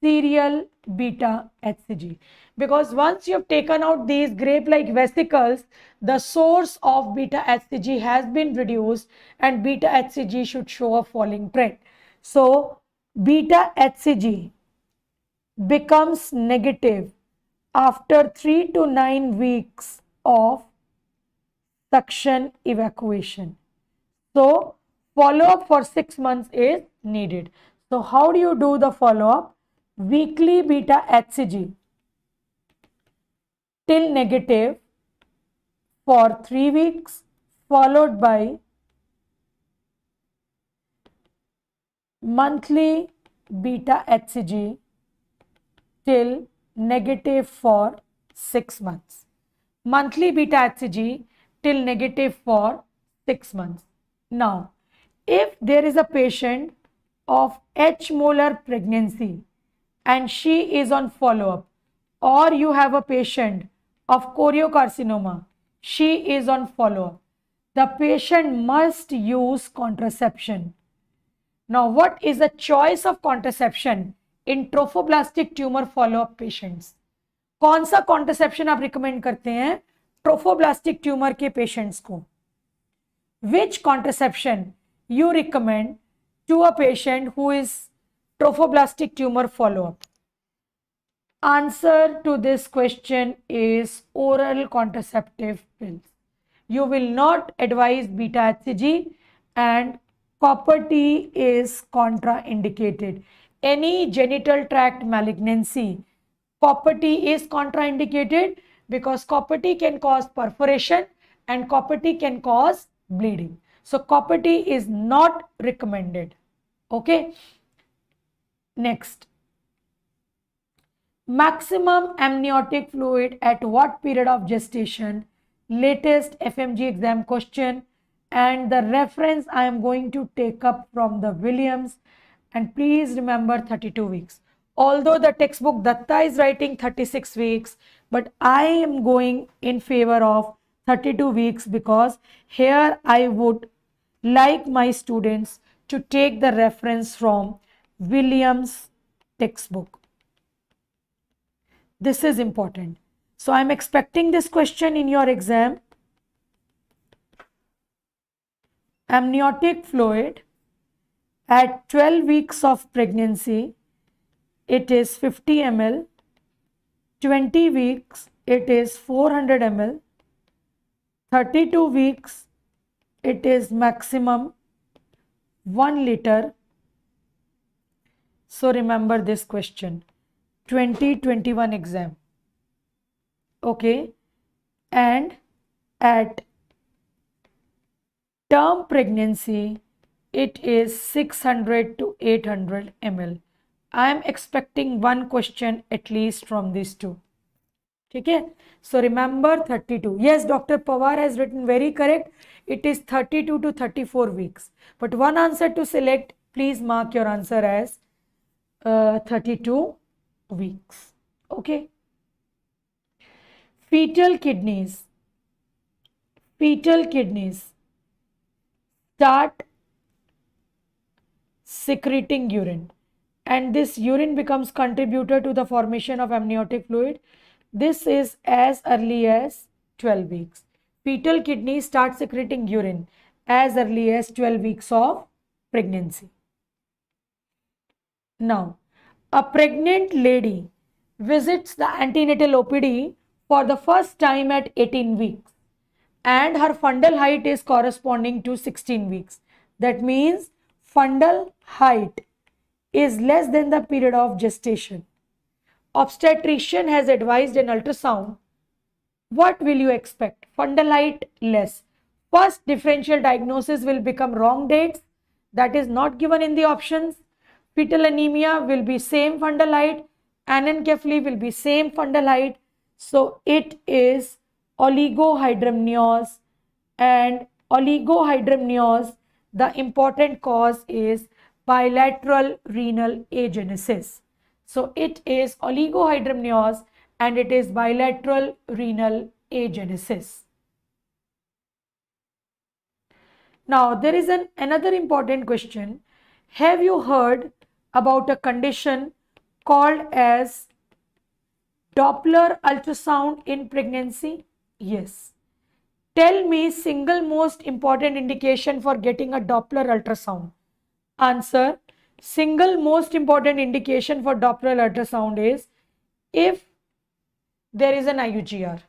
serial beta HCG, because once you have taken out these grape-like vesicles, the source of beta HCG has been reduced and beta HCG should show a falling trend. So beta HCG becomes negative after 3 to 9 weeks of suction evacuation. So follow-up for 6 months is needed. So how do you do the follow-up? Weekly beta HCG till negative for 3 weeks, followed by monthly beta HCG till negative for 6 months. Monthly beta HCG till negative for 6 months. Now, if there is a patient of H molar pregnancy and she is on follow-up, or you have a patient of choriocarcinoma, she is on follow-up, the patient must use contraception. Now, what is the choice of contraception in trophoblastic tumor follow-up patients? कौन सा contraception आप recommend करते हैं trophoblastic tumor के patients को? Which contraception you recommend to a patient who is trophoblastic tumor follow-up? Answer to this question is oral contraceptive pills. You will not advise beta HCG, and copper T is contraindicated. Any genital tract malignancy, copper T is contraindicated because copper T can cause perforation and copper T can cause bleeding. So copper T is not recommended. Okay. Next, maximum amniotic fluid at what period of gestation? Latest FMG exam question, and the reference I am going to take up from the Williams, and please remember 32 weeks. Although the textbook Datta is writing 36 weeks, but I am going in favor of 32 weeks because here I would like my students to take the reference from Williams textbook. This is important. So I'm expecting this question in your exam. Amniotic fluid at 12 weeks of pregnancy, it is 50 ml. 20 weeks, it is 400 ml. 32 weeks, it is maximum 1 liter. So remember this question, 2021 exam. Okay, and at term pregnancy, it is 600 to 800 ml. I am expecting one question at least from these two. Okay, so remember 32. Yes, Dr. Pawar has written very correct. It is 32 to 34 weeks. But one answer to select, please mark your answer as 32 weeks. Okay. Fetal kidneys. Fetal kidneys start secreting urine, and this urine becomes contributor to the formation of amniotic fluid. This is as early as 12 weeks. Fetal kidneys start secreting urine as early as 12 weeks of pregnancy. Now, a pregnant lady visits the antenatal OPD for the first time at 18 weeks, and her fundal height is corresponding to 16 weeks. That means fundal height is less than the period of gestation. Obstetrician has advised an ultrasound. What will you expect? Fundal height less. First differential diagnosis will become wrong dates. That is not given in the options. Fetal anemia will be same fundal height. Anencephaly will be same fundal height. So it is oligohydramnios, and oligohydramnios, the important cause is bilateral renal agenesis. So it is oligohydramnios and it is bilateral renal agenesis. Now there is another important question. Have you heard about a condition called as Doppler ultrasound in pregnancy? Yes. Tell me single most important indication for getting a Doppler ultrasound. Answer, single most important indication for Doppler ultrasound is if there is an IUGR.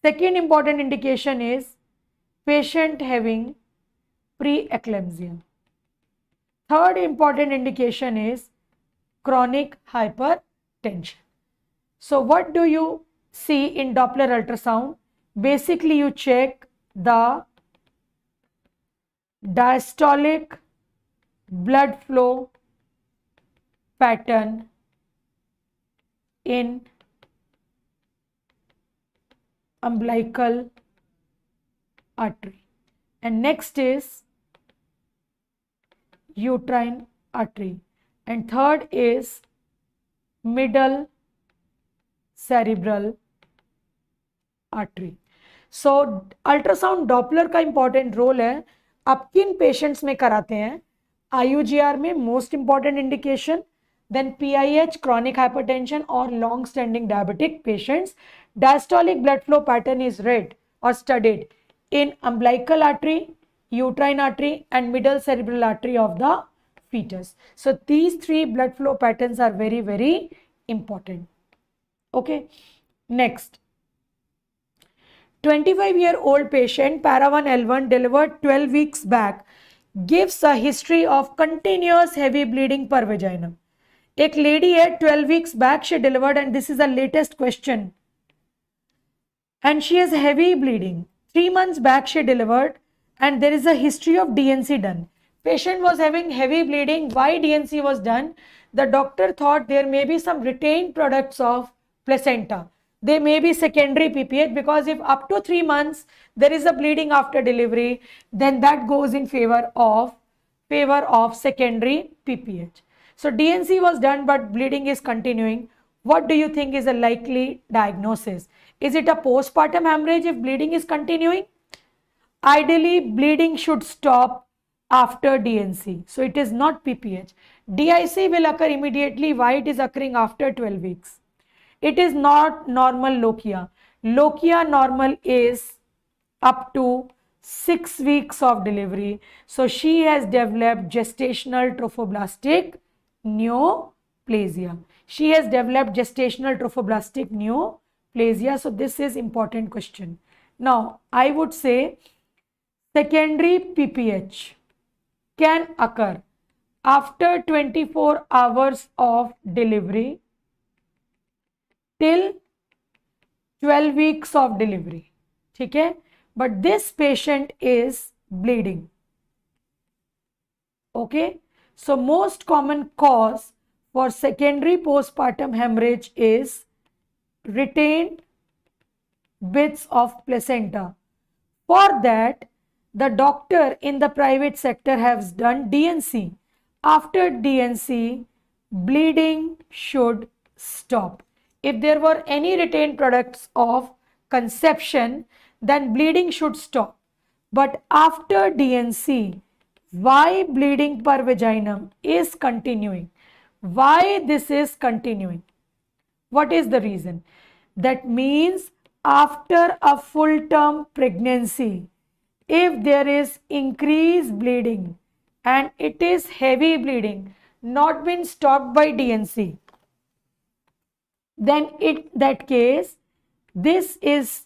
Second important indication is patient having preeclampsia. Third important indication is chronic hypertension. So what do you see in Doppler ultrasound? Basically, you check the diastolic blood flow pattern in umbilical artery, and next is uterine artery, and third is middle cerebral artery. So ultrasound Doppler का important role है. आप किन patients में कराते हैं? IUGR में most important indication, then PIH, chronic hypertension or long standing diabetic patients. Diastolic blood flow pattern is read or studied in umbilical artery, uterine artery and middle cerebral artery of the fetus. So these three blood flow patterns are very, very important. Okay, next. 25-year-old patient, para 1L1, delivered 12 weeks back, gives a history of continuous heavy bleeding per vagina. एक lady है, 12 weeks back she delivered, and this is the latest question, and she has heavy bleeding. 3 months back she delivered, and there is a history of DNC done. Patient was having heavy bleeding. Why DNC was done? the doctor thought there may be some retained products of placenta. They may be secondary PPH, because if up to 3 months there is a bleeding after delivery, then that goes in favor of secondary PPH. So DNC was done, but bleeding is continuing. What do you think is a likely diagnosis? Is it a postpartum hemorrhage if bleeding is continuing? Ideally, bleeding should stop after DNC. So it is not PPH. DIC will occur immediately. Why it is occurring after 12 weeks? It is not normal lochia. Lochia normal is up to 6 weeks of delivery. So she has developed gestational trophoblastic neoplasia. She has developed gestational trophoblastic neoplasia. So this is important question. Now I would say secondary PPH can occur after 24 hours of delivery till 12 weeks of delivery. Okay? But this patient is bleeding. Okay? So most common cause for secondary postpartum hemorrhage is retained bits of placenta. For that, the doctor in the private sector has done DNC. After DNC, bleeding should stop. If there were any retained products of conception, then bleeding should stop. But after DNC, why bleeding per vaginum is continuing? Why this is continuing? What is the reason? That means after a full-term pregnancy, if there is increased bleeding and it is heavy bleeding, not been stopped by DNC, then in that case, this is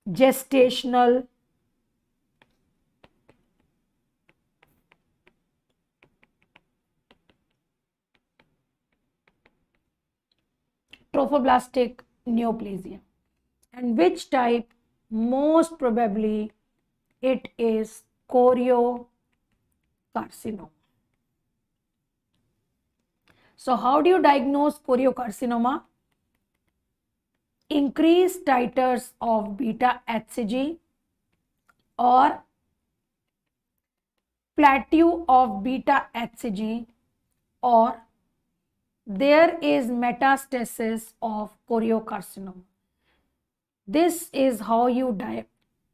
gestational trophoblastic neoplasia. And which type? Most probably it is choriocarcinoma. So how do you diagnose choriocarcinoma? Increased titers of beta HCG or plateau of beta HCG, or there is metastasis of choriocarcinoma. This is how you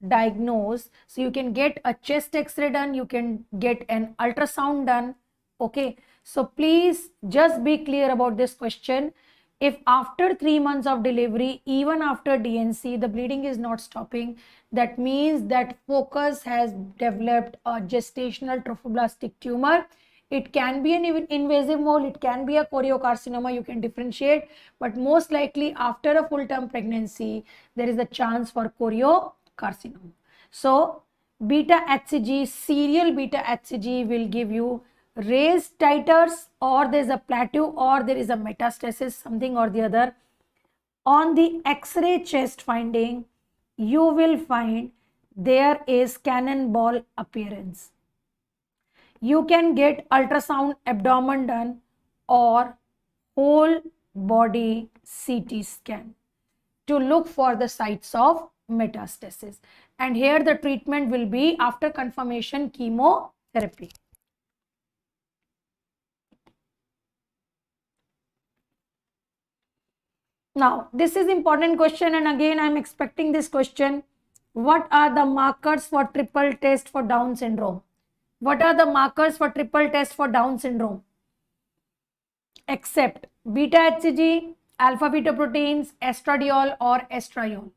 diagnose. So you can get a chest x-ray done, you can get an ultrasound done. Okay, so please just be clear about this question. If after 3 months of delivery, even after DNC, the bleeding is not stopping, that means that focus has developed a gestational trophoblastic tumor. It can be an invasive mole, it can be a choriocarcinoma, you can differentiate, but most likely after a full-term pregnancy, there is a chance for choriocarcinoma. So, beta HCG, serial beta HCG will give you raised titers, or there is a plateau, or there is a metastasis, something or the other. On the X-ray chest finding, you will find there is cannonball appearance. You can get ultrasound abdomen done or whole body CT scan to look for the sites of metastasis. And here the treatment will be after confirmation chemotherapy. Now, this is important question, and again I am expecting this question. What are the markers for triple test for Down syndrome? What are the markers for triple test for Down syndrome? Except beta HCG, alpha fetoproteins, estradiol or estriol.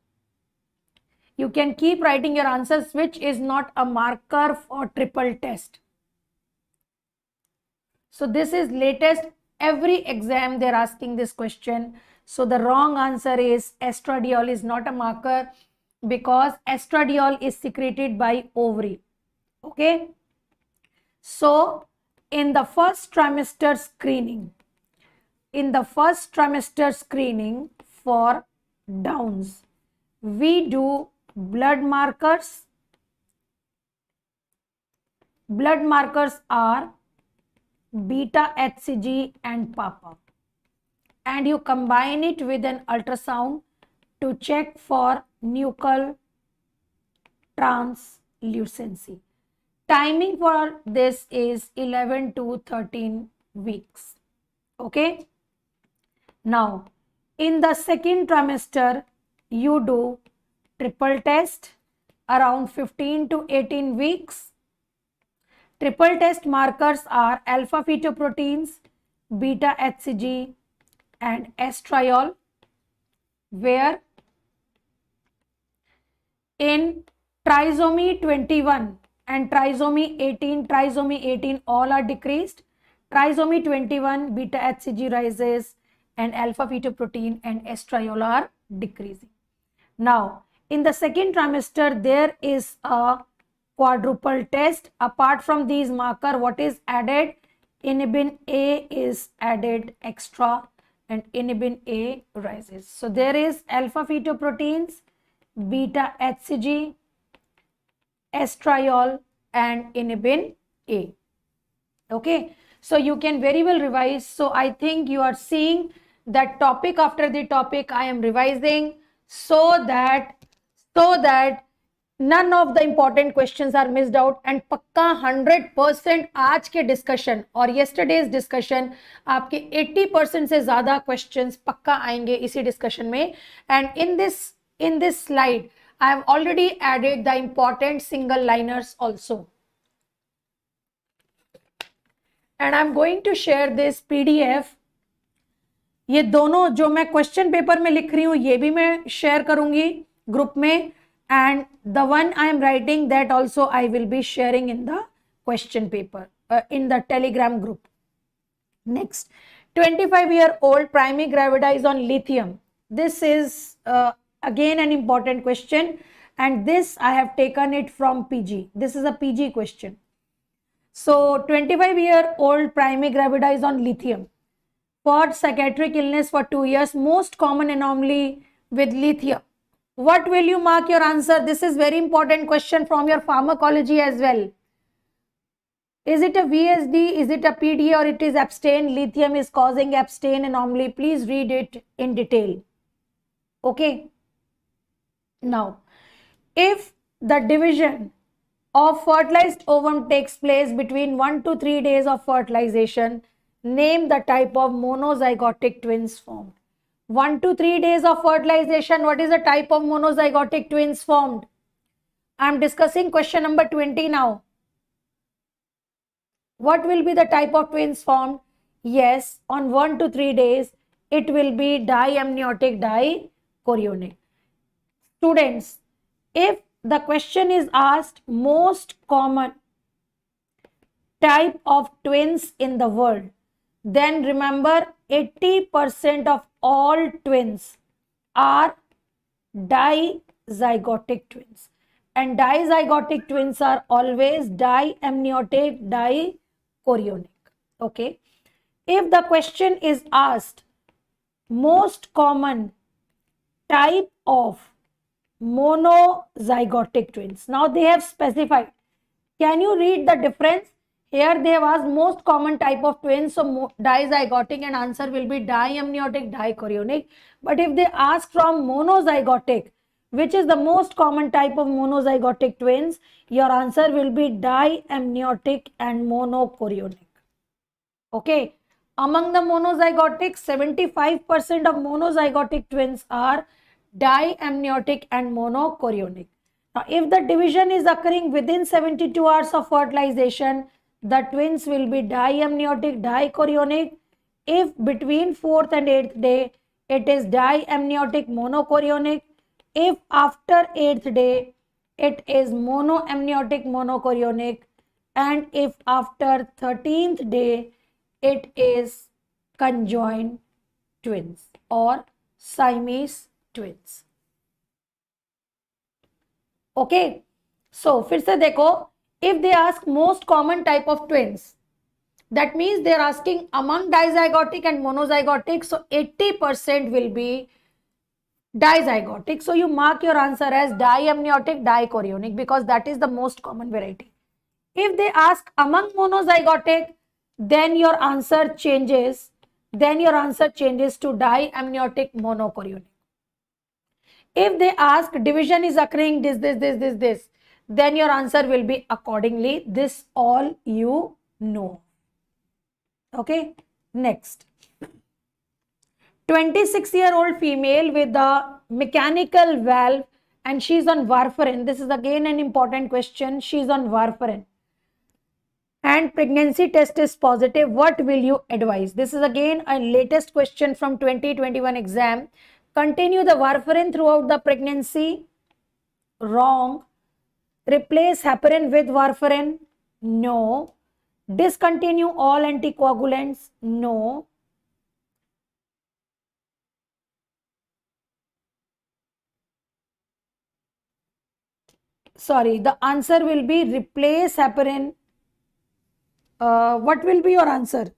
You can keep writing your answers, which is not a marker for triple test. So this is latest, every exam they are asking this question. So the wrong answer is estradiol is not a marker, because estradiol is secreted by ovary. Okay. So in the first trimester screening, for Downs, we do blood markers. Blood markers are beta HCG and papa, and you combine it with an ultrasound to check for nuchal translucency. Timing for this is 11 to 13 weeks. Okay. Now, in the second trimester, you do triple test around 15 to 18 weeks. Triple test markers are alpha fetoproteins, beta HCG, and estriol, where in trisomy 21 and trisomy 18 all are decreased. Trisomy 21 beta HCG rises and alpha fetoprotein and estriol are decreasing. Now, in the second trimester, there is a quadruple test. Apart from these marker, what is added? Inhibin A is added extra and inhibin A rises. So there is alpha fetoproteins, beta HCG, estriol and inhibin A. Okay, so you can very well revise. So I think you are seeing that topic after the topic I am revising so that none of the important questions are missed out, and पक्का 100% आज के discussion और yesterday's discussion आपके 80% से ज्यादा questions पक्का आएंगे इसी डिस्कशन में. And in this slide I have already added the important single liners also, and I am going to share this PDF. ये दोनों जो मैं क्वेश्चन पेपर में लिख रही हूँ ये भी मैं शेयर करूंगी ग्रुप में, and the one I am writing that also I will be sharing in the question paper in the Telegram group. Next, 25-year-old primary gravidized on lithium. This is again an important question, and this I have taken it from PG. This is a PG question. So 25-year-old primary gravidized on lithium for psychiatric illness for 2 years. Most common anomaly with lithium. What will you mark your answer? This is very important question from your pharmacology as well. Is it a VSD? Is it a PDA or it is abstain? Lithium is causing abstain anomaly. Please read it in detail. Okay. Now, if the division of fertilized ovum takes place between 1 to 3 days of fertilization, name the type of monozygotic twins formed. 1 to 3 days of fertilization, what is the type of monozygotic twins formed? I am discussing question number 20 now. What will be the type of twins formed? Yes, on 1 to 3 days, it will be diamniotic dichorionic. Students, if the question is asked most common type of twins in the world, then remember 80% of all twins are dizygotic twins, and dizygotic twins are always diamniotic dichorionic. Okay, if the question is asked most common type of monozygotic twins, now they have specified. Can you read the difference? Here they have asked most common type of twins, so dizygotic, and answer will be diamniotic dichorionic. But if they ask from monozygotic, which is the most common type of monozygotic twins, your answer will be diamniotic and monochorionic. Okay, among the monozygotic, 75% of monozygotic twins are diamniotic and monochorionic. Now, if the division is occurring within 72 hours of fertilization, the twins will be diamniotic dichorionic. If between 4th and 8th day, it is diamniotic monochorionic. If after 8th day, it is monoamniotic monochorionic. And if after 13th day, it is conjoined twins or Siamese twins. Okay, so फिर से देखो, if they ask most common type of twins, that means they are asking among dizygotic and monozygotic, so 80% will be dizygotic. So you mark your answer as diamniotic dichorionic because that is the most common variety. If they ask among monozygotic, then your answer changes to diamniotic monochorionic. If they ask division is occurring this, then your answer will be accordingly. This all you know. Okay, next. 26-year-old female with a mechanical valve and she's on warfarin. This is again an important question. She's on warfarin and pregnancy test is positive. What will you advise? This is again a latest question from 2021 exam. Continue the warfarin throughout the pregnancy? Wrong. Replace heparin with warfarin? No. Discontinue all anticoagulants? No. Sorry, the answer will be replace heparin. What will be your answer?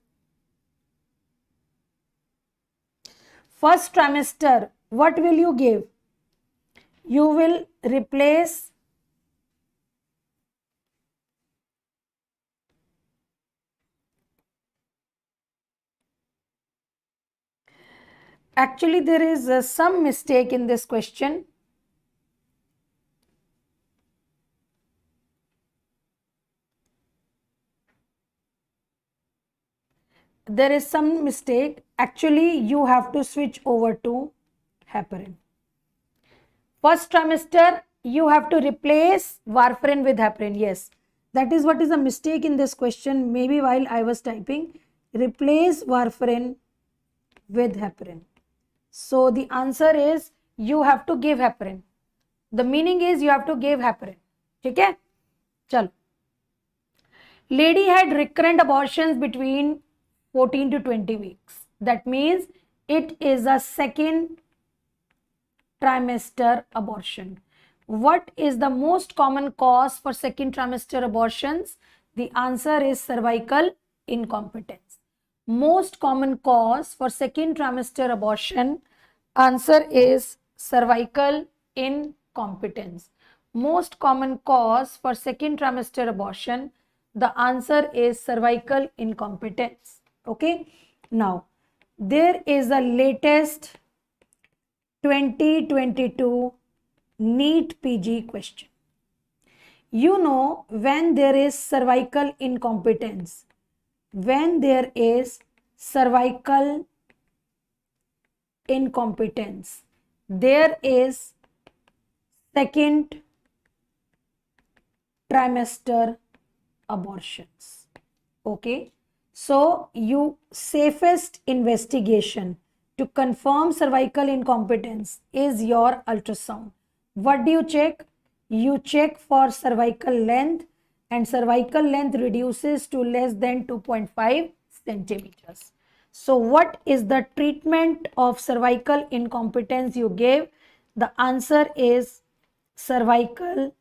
First trimester, what will you give? You will replace actually there is some mistake in this question. There is some mistake. Actually, you have to switch over to heparin. First trimester, you have to replace warfarin with heparin. Yes, that is what is a mistake in this question. Maybe while I was typing, replace warfarin with heparin. So the answer is you have to give heparin. The meaning is you have to give heparin. Okay? Chalo. Lady had recurrent abortions between 14 to 20 weeks. That means it is a second trimester abortion. What is the most common cause for second trimester abortions? The answer is cervical incompetence. Most common cause for second trimester abortion, answer is cervical incompetence. Most common cause for second trimester abortion, the answer is cervical incompetence. Okay, now there is a latest 2022 NEET PG question. You know, when there is cervical incompetence, when there is cervical incompetence, there is second trimester abortions. Okay. So, you safest investigation to confirm cervical incompetence is your ultrasound. What do you check? You check for cervical length and cervical length reduces to less than 2.5 centimeters. So, what is the treatment of cervical incompetence you gave? The answer is cervical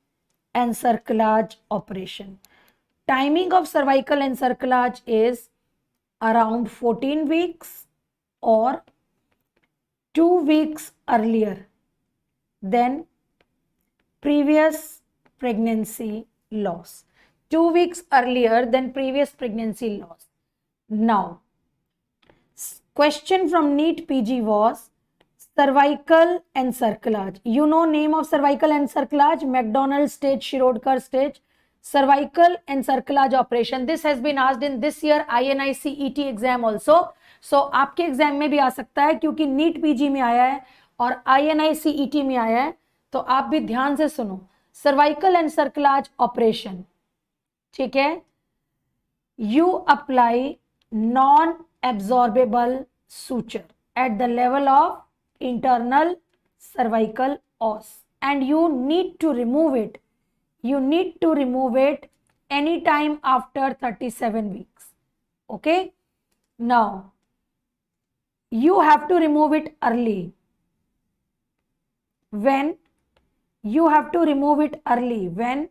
encerclage operation. Timing of cervical encerclage is around 14 weeks or 2 weeks earlier than previous pregnancy loss. 2 weeks earlier than previous pregnancy loss. Now, question from NEET PG was cervical encerclage. You know name of cervical encerclage? McDonald stage, Shirodkar stage. Cervical encerclage operation. This has been asked in this year INI-CET exam also. So आपके exam में भी आ सकता है क्योंकि NEET PG में आया है और INI-CET में आया है, तो आप भी ध्यान से सुनो. सर्वाइकल एनसर्कलाज ऑपरेशन, ठीक है. You apply non-absorbable suture at the level of internal cervical os and you need to remove it. You need to remove it anytime after 37 weeks. Okay. Now, you have to remove it early. When? You have to remove it early. When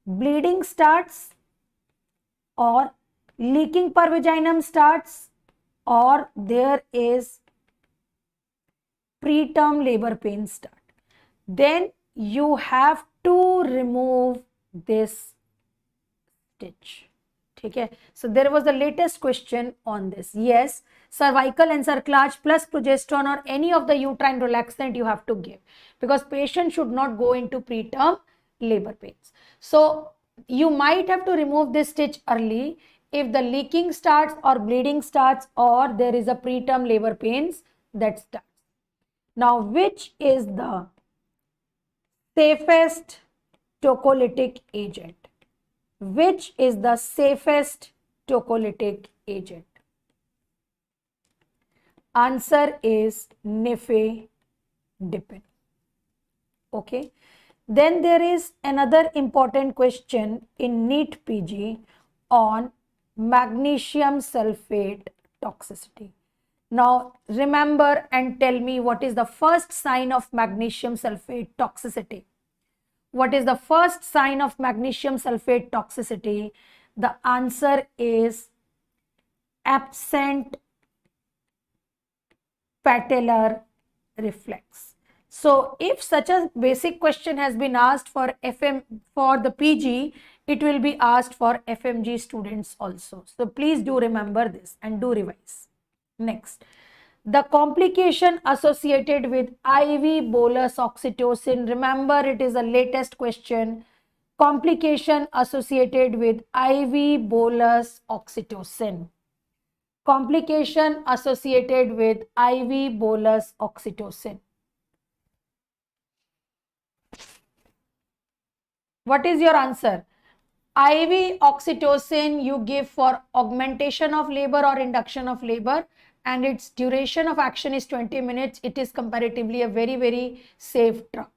bleeding starts or leaking per vaginum starts or there is preterm labor pain start. Then you have to remove this stitch. ठीक है. So there was the latest question on this. Yes, cervical encerclage plus progesterone or any of the uterine relaxant you have to give, because patient should not go into preterm labor pains. So you might have to remove this stitch early if the leaking starts or bleeding starts or there is a preterm labor pains that starts. Now, which is the safest tocolytic agent? Which is the safest tocolytic agent? Answer is nifedipine. Okay. Then there is another important question in NEET PG on magnesium sulfate toxicity. Now remember and tell me what is the first sign of magnesium sulfate toxicity. What is the first sign of magnesium sulfate toxicity? The answer is absent patellar reflex. So if such a basic question has been asked for the PG, it will be asked for FMG students also. So please do remember this and do revise. Next, the complication associated with IV bolus oxytocin. Remember, it is the latest question. Complication associated with IV bolus oxytocin. Complication associated with IV bolus oxytocin. What is your answer? IV oxytocin you give for augmentation of labor or induction of labor, and its duration of action is 20 minutes. It is comparatively a very, very safe drug.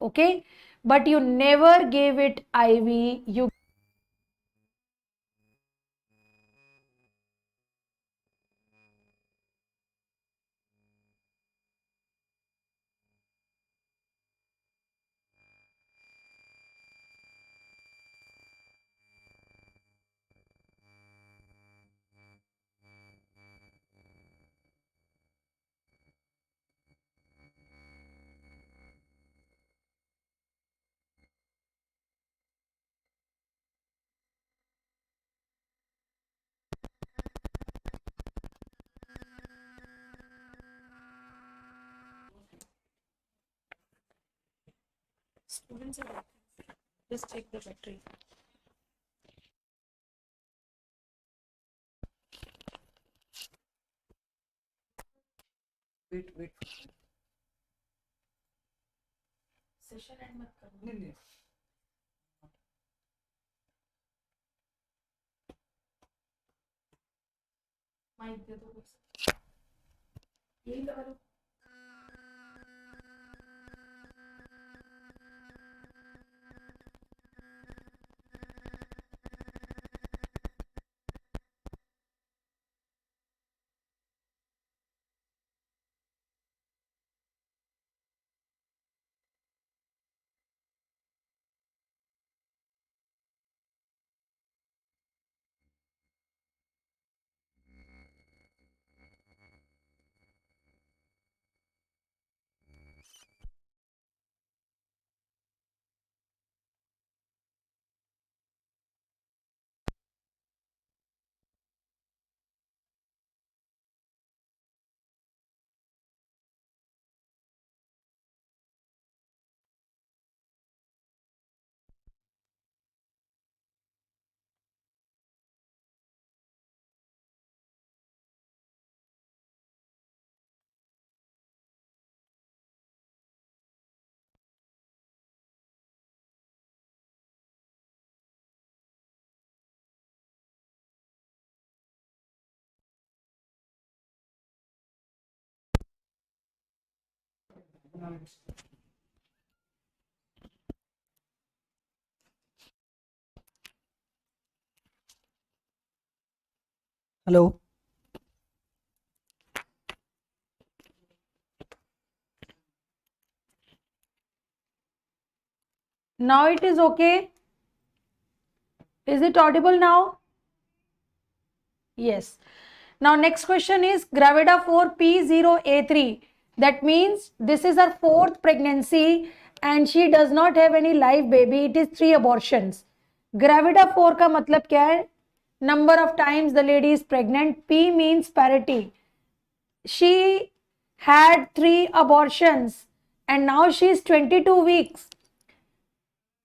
Okay. But you never gave it IV. You students are just check the battery. Wait. Session end मत करो. नहीं. Mic दे दो. यही लगा लो. Hello. Now it is okay. Is it audible now? Yes. Now next question is Gravida 4P0A3. That means this is her fourth pregnancy and she does not have any live baby. It is 3 abortions. Gravida 4 का मतलब क्या है? number of times the lady is pregnant. P means parity. She had 3 abortions and now she is 22 weeks,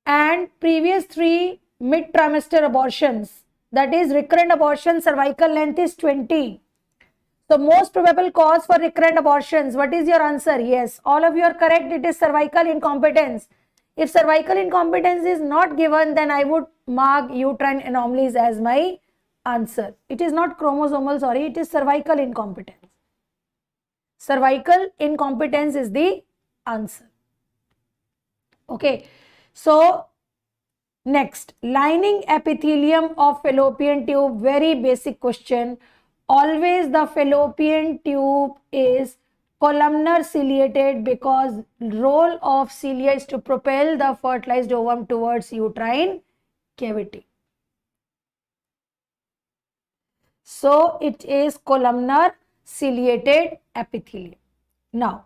and previous 3 mid-trimester abortions, that is recurrent abortion, cervical length is 20. So most probable cause for recurrent abortions, what is your answer? Yes, all of you are correct. It is cervical incompetence. If cervical incompetence is not given, then I would mark uterine anomalies as my answer. It is not chromosomal, sorry, it is cervical incompetence. Cervical incompetence is the answer. Okay, so next, lining epithelium of fallopian tube, very basic question. Always the fallopian tube is columnar ciliated because role of cilia is to propel the fertilized ovum towards uterine cavity. So it is columnar ciliated epithelium. Now,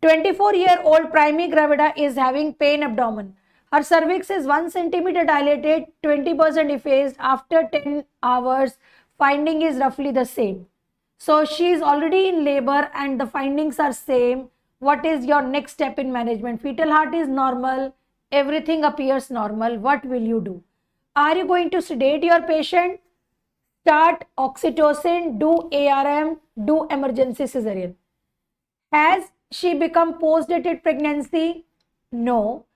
24-year-old primary gravida is having pain abdomen. Her cervix is 1 centimeter dilated, 20% effaced. After 10 hours, finding is roughly the same. So she is already in labor and the findings are same. What is your next step in management? Fetal heart is normal. Everything appears normal. What will you do? Are you going to sedate your patient? Start oxytocin, do ARM, do emergency cesarean. Has she become post-dated pregnancy? No.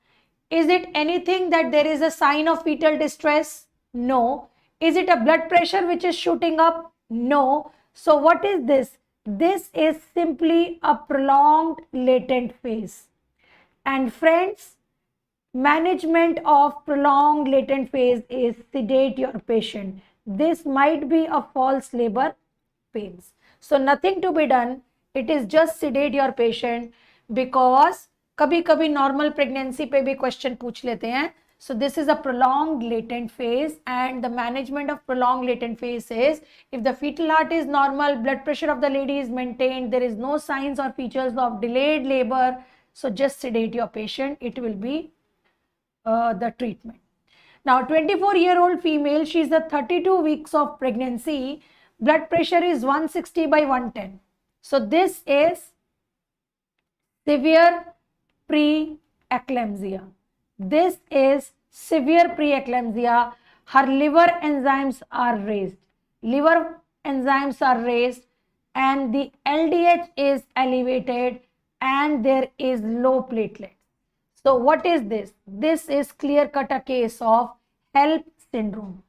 Is it anything that there is a sign of fetal distress? No. Is it a blood pressure which is shooting up? No. So what is this? This is simply a prolonged latent phase. And friends, management of prolonged latent phase is sedate your patient. This might be a false labor pains. So nothing to be done. It is just sedate your patient, because कभी-कभी normal pregnancy पे भी question पूछ लेते हैं. So this is a prolonged latent phase, and the management of prolonged latent phase is, if the fetal heart is normal, blood pressure of the lady is maintained, there is no signs or features of delayed labor, so just sedate your patient. It will be the treatment. Now 24-year-old female, she is the 32 weeks of pregnancy, blood pressure is 160 by 110. So this is severe preeclampsia. This is severe preeclampsia. Her liver enzymes are raised. Liver enzymes are raised and the LDH is elevated and there is low platelets. So what is this? This is clear-cut a case of HELP syndrome.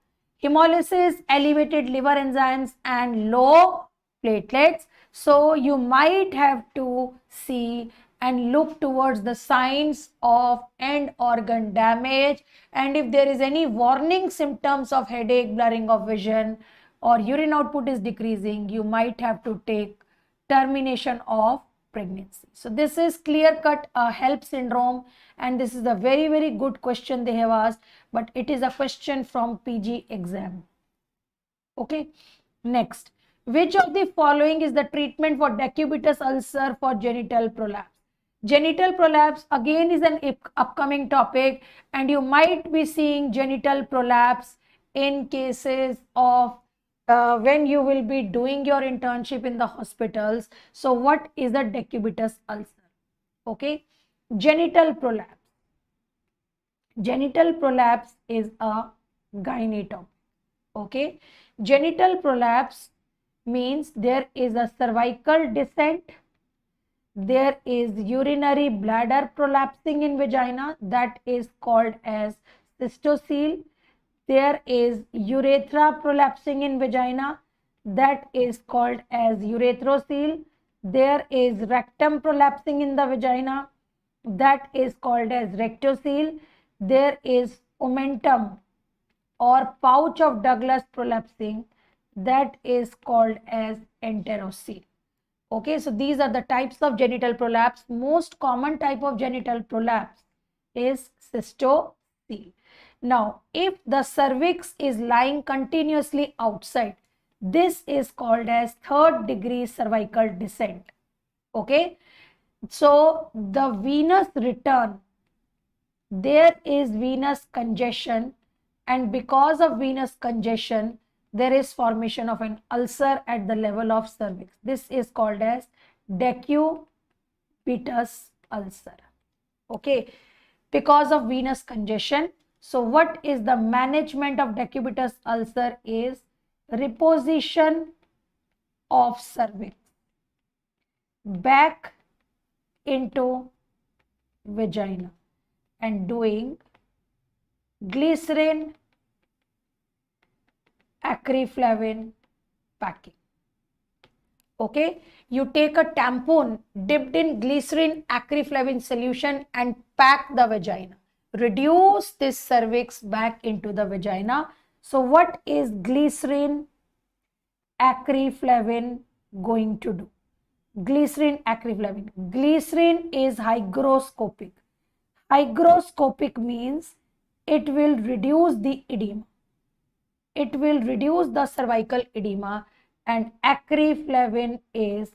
Hemolysis, elevated liver enzymes and low platelets. So you might have to see and look towards the signs of end organ damage, and if there is any warning symptoms of headache, blurring of vision, or urine output is decreasing, you might have to take termination of pregnancy. So this is clear-cut a HELP syndrome, and this is a very, very good question they have asked, but it is a question from PG exam. Okay, next. Which of the following is the treatment for decubitus ulcer for genital prolapse? Genital prolapse again is an upcoming topic, and you might be seeing genital prolapse in cases of when you will be doing your internship in the hospitals. So what is the decubitus ulcer? Okay, genital prolapse. Genital prolapse is a gynae topic. Okay, genital prolapse means there is a cervical descent, there is urinary bladder prolapsing in vagina, that is called as cystocele. There is urethra prolapsing in vagina, that is called as urethrocele. There is rectum prolapsing in the vagina, that is called as rectocele. There is omentum or pouch of Douglas prolapsing, that is called as enterocele. Okay, so these are the types of genital prolapse. Most common type of genital prolapse is cystocele. Now, if the cervix is lying continuously outside, this is called as third degree cervical descent. Okay, so the venous return, there is venous congestion, and because of venous congestion, there is formation of an ulcer at the level of cervix. This is called as decubitus ulcer. Okay, because of venous congestion. So what is the management of decubitus ulcer is reposition of cervix back into vagina and doing glycerin acreflavin packing. Okay, you take a tampon dipped in glycerin acreflavin solution and pack the vagina. Reduce this cervix back into the vagina. So what is glycerin acreflavin going to do? Glycerin acreflavin. Glycerin is hygroscopic. Hygroscopic means it will reduce the edema. It will reduce the cervical edema, and acreflavin is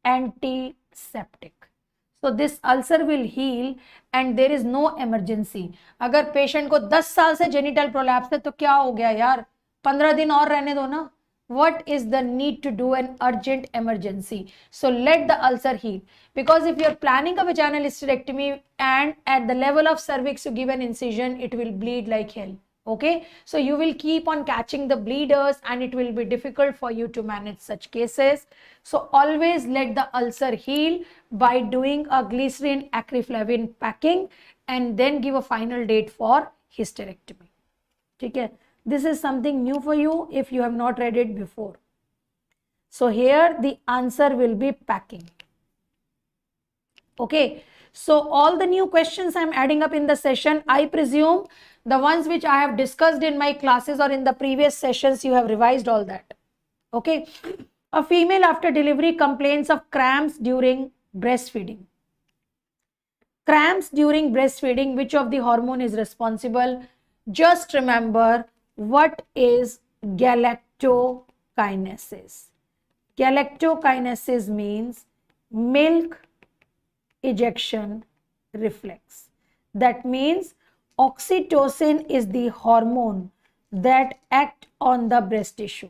antiseptic. So this ulcer will heal and there is no emergency. अगर patient को 10 साल से genital prolapse है तो क्या हो गया यार, 15 दिन और रहने दो ना. What is the need to do an urgent emergency? So let the ulcer heal. Because if you are planning a vaginal hysterectomy and at the level of cervix you give an incision, it will bleed like hell. Okay, so you will keep on catching the bleeders and it will be difficult for you to manage such cases. So always let the ulcer heal by doing a glycerin acreflavin packing and then give a final date for hysterectomy. Okay, this is something new for you if you have not read it before. So here the answer will be packing. Okay, so all the new questions I am adding up in the session, I presume the ones which I have discussed in my classes or in the previous sessions, you have revised all that. Okay. A female after delivery complains of cramps during breastfeeding. Cramps during breastfeeding, which of the hormone is responsible? Just remember what is galactokinesis. Galactokinesis means milk ejection reflex. That means oxytocin is the hormone that acts on the breast tissue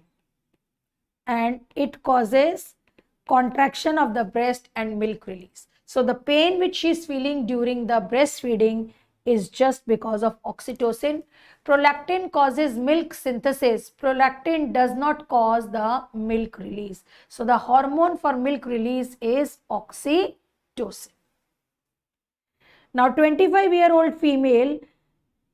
and it causes contraction of the breast and milk release. So the pain which she is feeling during the breastfeeding is just because of oxytocin. Prolactin causes milk synthesis. Prolactin does not cause the milk release. So the hormone for milk release is oxytocin. Now 25-year-old female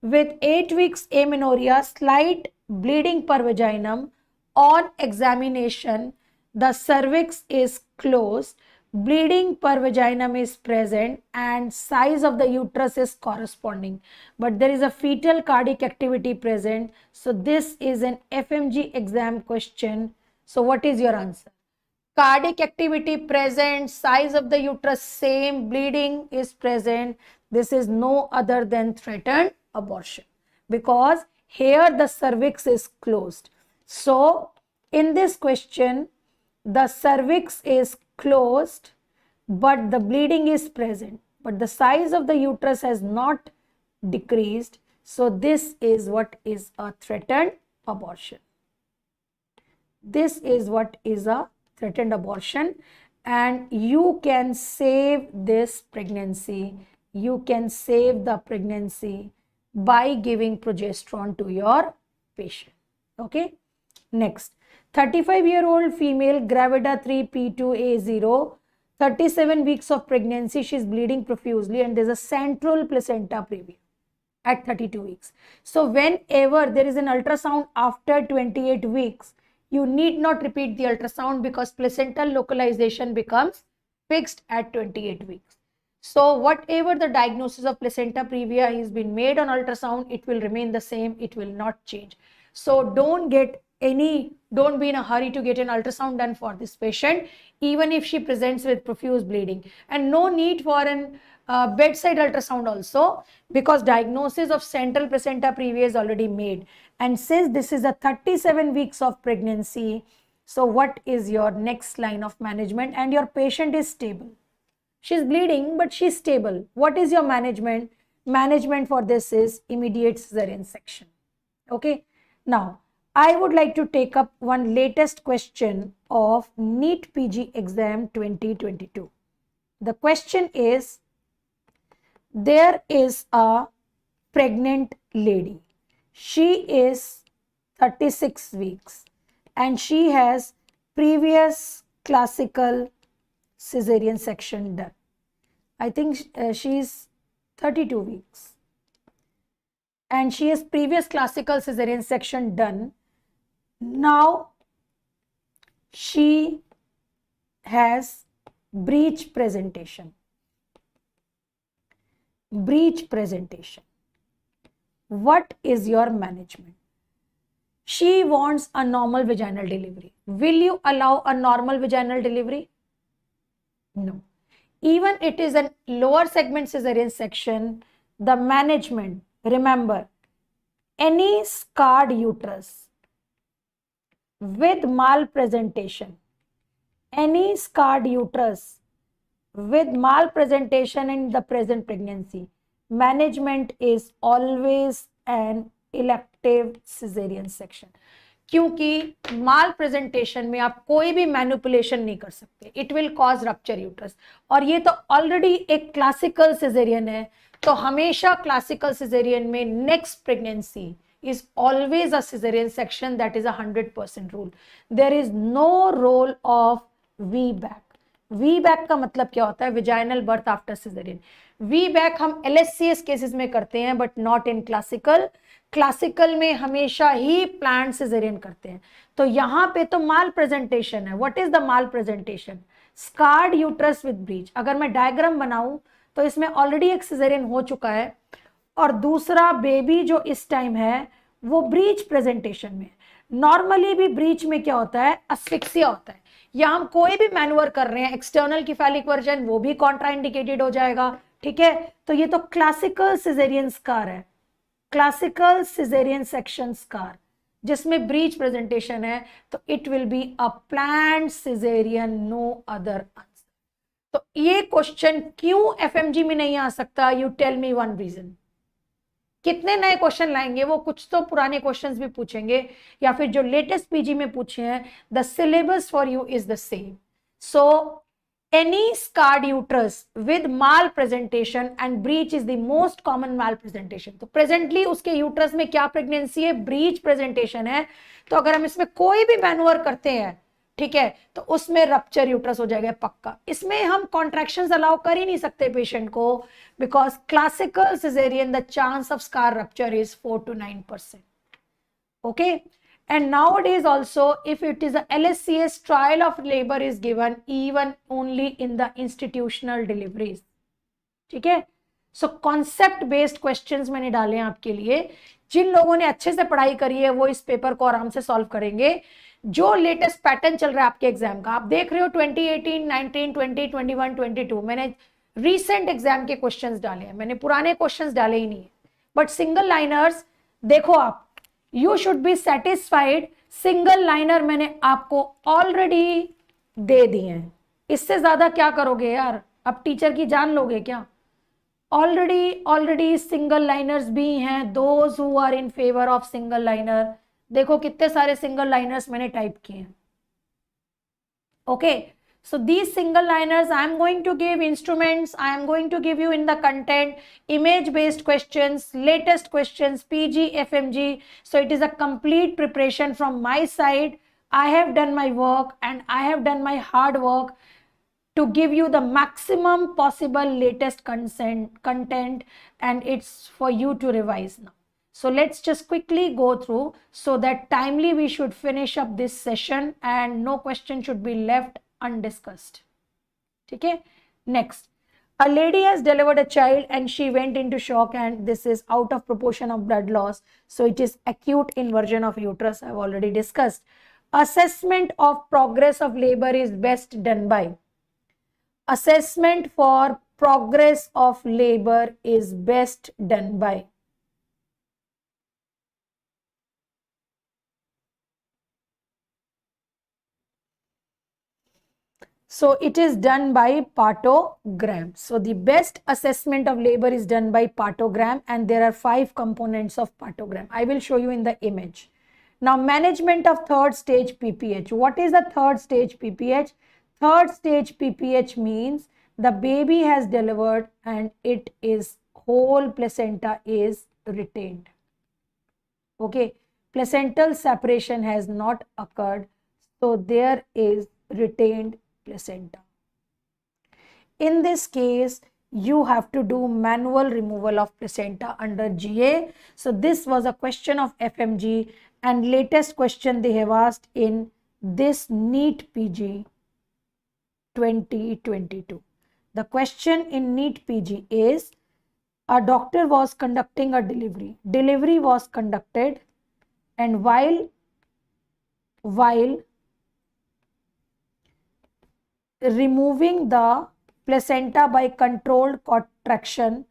with 8 weeks amenorrhea, slight bleeding per vaginum. On examination, the cervix is closed, bleeding per vaginum is present and size of the uterus is corresponding. But there is a fetal cardiac activity present. So this is an FMG exam question. So what is your answer? Cardiac activity present, size of the uterus same, bleeding is present. This is no other than threatened abortion because here the cervix is closed. So in this question, the cervix is closed, but the bleeding is present, but the size of the uterus has not decreased. So this is what is a threatened abortion. This is what is a threatened abortion, and you can save this pregnancy. You can save the pregnancy by giving progesterone to your patient. Okay. Next, 35-year-old female, gravida 3P2A0, 37 weeks of pregnancy. She is bleeding profusely and there is a central placenta previa at 32 weeks. So whenever there is an ultrasound after 28 weeks, you need not repeat the ultrasound because placental localization becomes fixed at 28 weeks. So whatever the diagnosis of placenta previa has been made on ultrasound, it will remain the same. It will not change. So don't be in a hurry to get an ultrasound done for this patient, even if she presents with profuse bleeding. And no need for an bedside ultrasound also, because diagnosis of central placenta previa is already made. And since this is a 37 weeks of pregnancy, so what is your next line of management? And your patient is stable. She's bleeding, but she's stable. What is your management? Management for this is immediate cesarean section. Okay. Now, I would like to take up one latest question of NEET PG exam 2022. The question is, there is a pregnant lady. She is 36 weeks and she has previous classical cesarean section done. I think she is 32 weeks and she has previous classical cesarean section done. Now she has breech presentation. Breech presentation. What is your management? She wants a normal vaginal delivery. Will you allow a normal vaginal delivery? No. Even it is a lower segment cesarean section, the management, remember, any scarred uterus with malpresentation, any scarred uterus with malpresentation in the present pregnancy, management is always an elective cesarean section. क्योंकि माल presentation में आप कोई भी manipulation नहीं कर सकते, it will cause rupture uterus, और ये तो ऑलरेडी एक क्लासिकल सिजेरियन है, तो हमेशा क्लासिकल सिजेरियन में next pregnancy is always a cesarean section. That is 100% rule. There is no role of VBAC. VBAC का मतलब क्या होता है? Vaginal birth after cesarean. VBAC हम LSCS केसेस में करते हैं, but not in classical. Classical में हमेशा ही प्लान्ड सिजेरियन करते हैं. तो यहाँ पे तो माल प्रेजेंटेशन है. What is the malpresentation? Scarred uterus with breech. अगर मैं डायग्राम बनाऊं तो इसमें ऑलरेडी एक सिजेरियन हो चुका है और दूसरा बेबी जो इस टाइम है वो ब्रीच प्रेजेंटेशन में. नॉर्मली भी ब्रीच में क्या होता है? अस्फिक्सिया होता है. या हम कोई भी मैनुअर कर रहे हैं, एक्सटर्नल कीफैलिक वर्जन, वो भी कॉन्ट्राइंडिकेटेड हो जाएगा. ठीक है, तो ये तो क्लासिकल सिजेरियन स्कार है, क्लासिकल सिजेरियन सेक्शन स्कार जिसमें ब्रीच प्रेजेंटेशन है, तो it will be a planned caesarean, no other answer. तो ये क्वेश्चन क्यों एफएमजी में नहीं आ सकता? You tell me one reason. कितने नए क्वेश्चन लाएंगे वो? कुछ तो पुराने क्वेश्चंस भी पूछेंगे या फिर जो लेटेस्ट पीजी में पूछे हैं. The syllabus for you is the same. So any scarred uterus with malpresentation and breech is the most common malpresentation. तो प्रेजेंटली उसके यूट्रस में क्या प्रेगनेंसी है? ब्रीच प्रेजेंटेशन है. तो अगर हम इसमें कोई भी मैनुअर करते हैं, ठीक है, तो उसमें रप्चर यूट्रस हो जाएगा पक्का. इसमें हम कॉन्ट्रैक्शंस अलाउ कर ही नहीं सकते पेशेंट को, because classical caesarean the chance of scar rupture is 4 to 9%. Okay. And nowadays also, if it is a LSCS, trial of labor is given even only in the institutional deliveries. ठीक है. So concept based questions मैंने डाले हैं आपके लिए. जिन लोगों ने अच्छे से पढ़ाई करी है वो इस पेपर को आराम से सॉल्व करेंगे. जो लेटेस्ट पैटर्न चल रहा है आपके एग्जाम का, आप देख रहे हो 2018, 19, 20, 21, 22, मैंने रीसेंट एग्जाम के क्वेश्चंस डाले हैं, मैंने पुराने क्वेश्चंस डाले ही नहीं है. बट सिंगल लाइनर्स देखो आप, you should be satisfied. Single liner मैंने आपको ऑलरेडी दे दिए हैं, इससे ज्यादा क्या करोगे यार? अब टीचर की जान लोगे क्या? ऑलरेडी सिंगल लाइनर्स भी हैं. Those who are in favour of single liner, देखो कितने सारे सिंगल लाइनर्स मैंने टाइप किए हैं. Okay. So these single liners, I am going to give instruments, I am going to give you in the content, image based questions, latest questions, PG, FMG. So it is a complete preparation from my side. I have done my work and I have done my hard work to give you the maximum possible latest content, and it's for you to revise now. So let's just quickly go through so that timely we should finish up this session and no question should be left undiscussed. Okay. Next, a lady has delivered a child and she went into shock, and this is out of proportion of blood loss, so it is acute inversion of uterus. I have already discussed. Assessment of progress of labor is best done by. Assessment for progress of labor is best done by. So it is done by partogram. So the best assessment of labor is done by partogram, and there are 5 components of partogram. I will show you in the image. Now, management of third stage PPH. What is the third stage PPH? Third stage PPH means the baby has delivered and it is whole placenta is retained. Okay, placental separation has not occurred, so there is retained placenta. In this case, you have to do manual removal of placenta under GA. So this was a question of FMG, and latest question they have asked in this NEET PG 2022. The question in NEET PG is, a doctor was conducting a delivery. Delivery was conducted, and while removing the placenta by controlled contraction,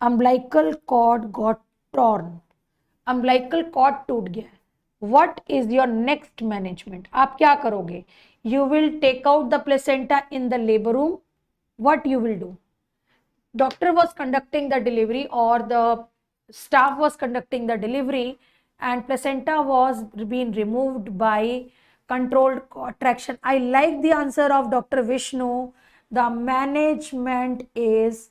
umbilical cord got torn. Umbilical cord टूट गया. What is your next management? आप क्या करोगे? You will take out the placenta in the labor room. What you will do? Doctor was conducting the delivery, or the staff was conducting the delivery, and placenta was being removed by controlled contraction. I like the answer of Dr. Vishnu. The management is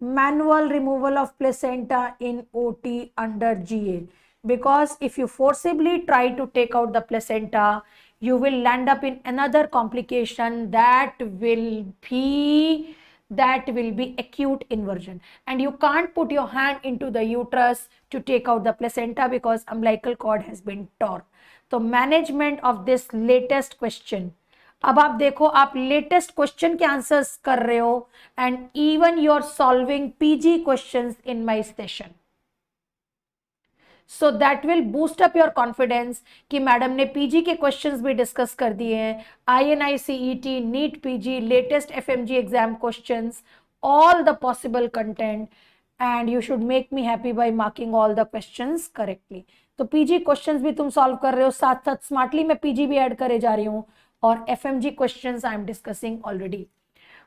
manual removal of placenta in OT under GA, because if you forcibly try to take out the placenta, you will land up in another complication that will be acute inversion, and you can't put your hand into the uterus to take out the placenta because umbilical cord has been torn. So management of this latest question. अब आप देखो, आप latest question के answers कर रहे हो, and even you are solving PG questions in my session. So that will boost up your confidence कि madam ने पीजी के क्वेश्चंस भी डिस्कस कर दिए हैं, INI-CET, NEET PG, latest FMG exam questions, all the possible content, and you should make me happy by marking all the questions correctly. तो PG questions भी तुम सॉल्व कर रहे हो, साथ साथ स्मार्टली मैं पीजी भी ऐड करे जा रही हूँ, और FMG questions I am discussing already.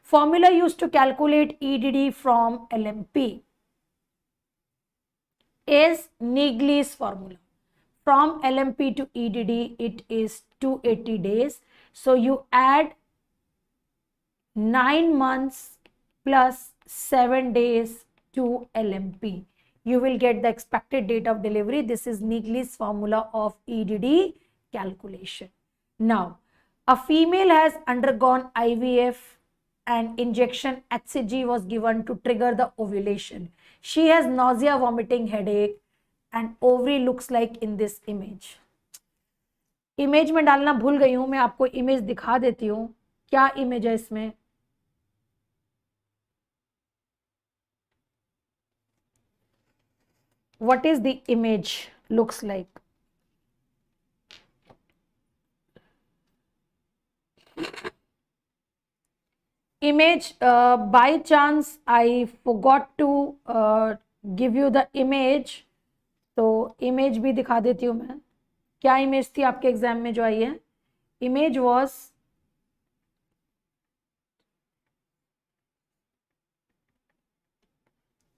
Formula used to calculate EDD from LMP is Neagley's formula. From LMP to EDD, it is 280 days. So you add 9 months plus 7 days to LMP. You will get the expected date of delivery. This is Neagley's formula of EDD calculation. Now, a female has undergone IVF and injection HCG was given to trigger the ovulation. She has nausea, vomiting, headache, and ovary looks like in this image. Image में डालना भूल गई हूं, मैं आपको image दिखा देती हूं. क्या इमेज है इसमें? What is the image looks like? Image, by chance I forgot to give you the image, तो image भी दिखा देती हूँ मैं. क्या image थी आपके एग्जाम में जो आई है? Image was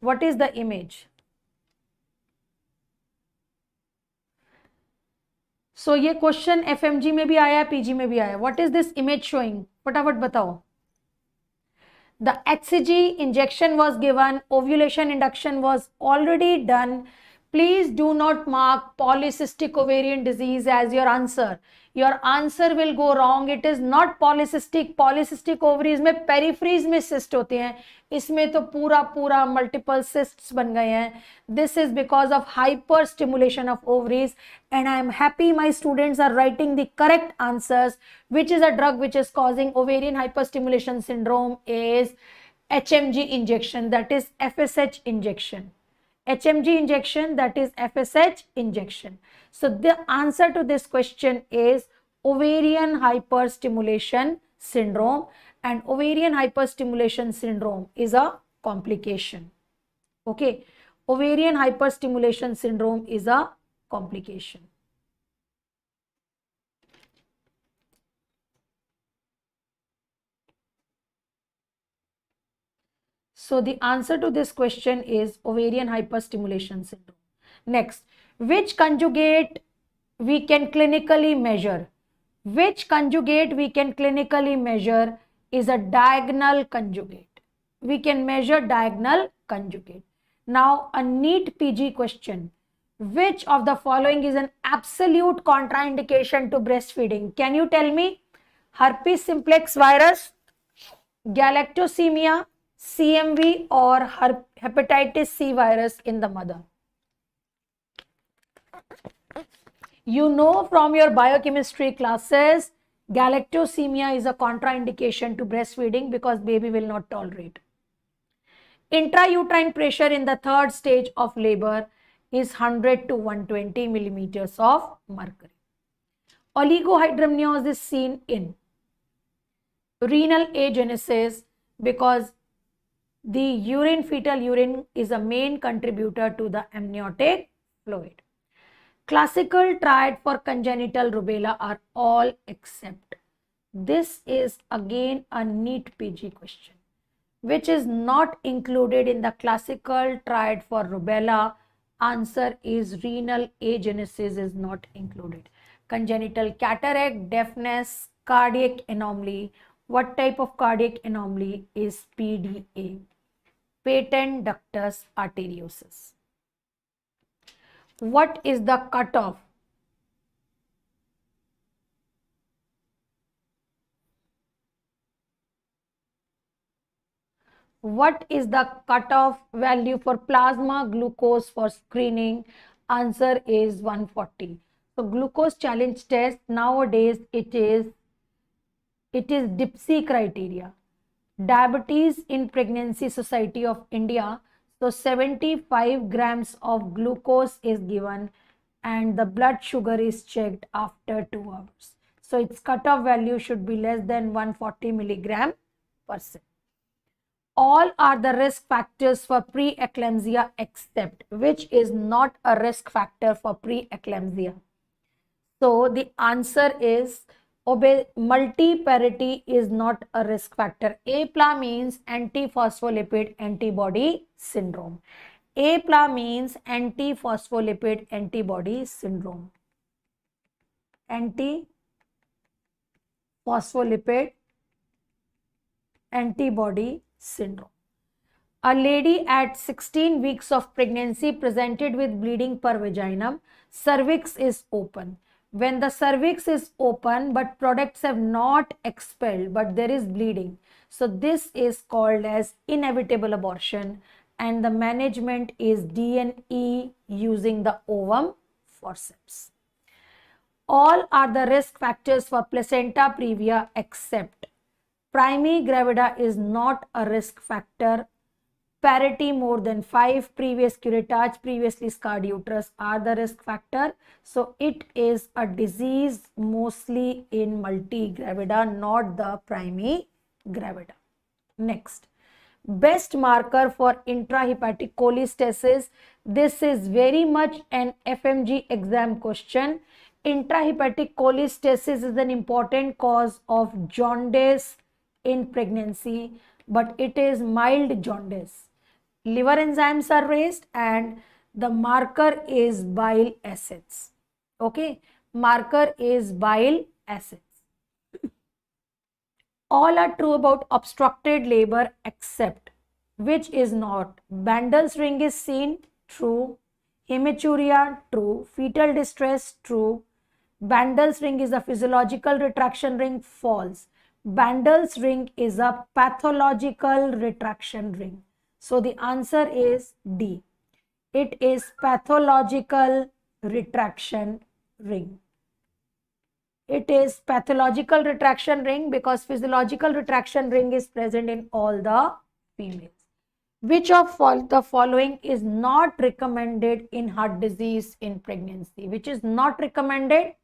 what is the image? So ये क्वेश्चन FMG में भी आया, PG में भी आया. What is this image showing? फटाफट बताओ. The HCG injection was given, ovulation induction was already done. Please do not mark polycystic ovarian disease as your answer. Your answer will go wrong. It is not polycystic. Polycystic ovaries में peripheries में cyst होते हैं, इसमें तो पूरा multiple cysts बन गए हैं. This is because of hyperstimulation of ovaries, and I am happy my students are writing the correct answers. Which is a drug which is causing ovarian hyperstimulation syndrome is HMG injection, that is FSH injection. HMG injection, that is FSH injection. So the answer to this question is ovarian hyperstimulation syndrome, and ovarian hyperstimulation syndrome is a complication. Okay, ovarian hyperstimulation syndrome is a complication. So the answer to this question is ovarian hyperstimulation syndrome. Next, which conjugate we can clinically measure? Which conjugate we can clinically measure is a diagonal conjugate. We can measure diagonal conjugate. Now, a neat PG question. Which of the following is an absolute contraindication to breastfeeding? Can you tell me? Herpes simplex virus, galactosemia, CMV, or hepatitis C virus in the mother? You know from your biochemistry classes, galactosemia is a contraindication to breastfeeding because baby will not tolerate. Intrauterine pressure in the third stage of labor is 100 to 120 millimeters of mercury. Oligohydramnios is seen in renal agenesis because the fetal urine is a main contributor to the amniotic fluid. Classical triad for congenital rubella are all except. This is again a neat PG question. Which is not included in the classical triad for rubella? Answer is renal agenesis is not included. Congenital cataract, deafness, cardiac anomaly. What type of cardiac anomaly is PDA? Patent ductus arteriosus. What is the cutoff? What is the cutoff value for plasma glucose for screening? Answer is 140. So glucose challenge test nowadays it is DIPSI criteria. Diabetes in Pregnancy Society of India. So 75 grams of glucose is given and the blood sugar is checked after 2 hours. So its cutoff value should be less than 140 milligram per cent. All are the risk factors for preeclampsia except which is not a risk factor for preeclampsia. So the answer is multiparity is not a risk factor. APLA means antiphospholipid antibody syndrome. APLA means antiphospholipid antibody syndrome. Antiphospholipid antibody syndrome. A lady at 16 weeks of pregnancy presented with bleeding per vaginum. Cervix is open. When the cervix is open but products have not expelled but there is bleeding, so this is called as inevitable abortion and the management is D&E using the ovum forceps. All are the risk factors for placenta previa except primi gravida is not a risk factor. Parity more than 5, previous curettage, previously scarred uterus are the risk factor. So it is a disease mostly in multigravida, not the primi gravida. Next, best marker for intrahepatic cholestasis. This is very much an FMG exam question. Intrahepatic cholestasis is an important cause of jaundice in pregnancy, but it is mild jaundice. Liver enzymes are raised and the marker is bile acids. Okay, marker is bile acids. All are true about obstructed labor except which is not. Bandel's ring is seen, true. Hematuria, true. Fetal distress, true. Bandel's ring is a physiological retraction ring, false. Bandel's ring is a pathological retraction ring. So the answer is D. It is pathological retraction ring. It is pathological retraction ring because physiological retraction ring is present in all the females. Which of the following is not recommended in heart disease in pregnancy? Which is not recommended?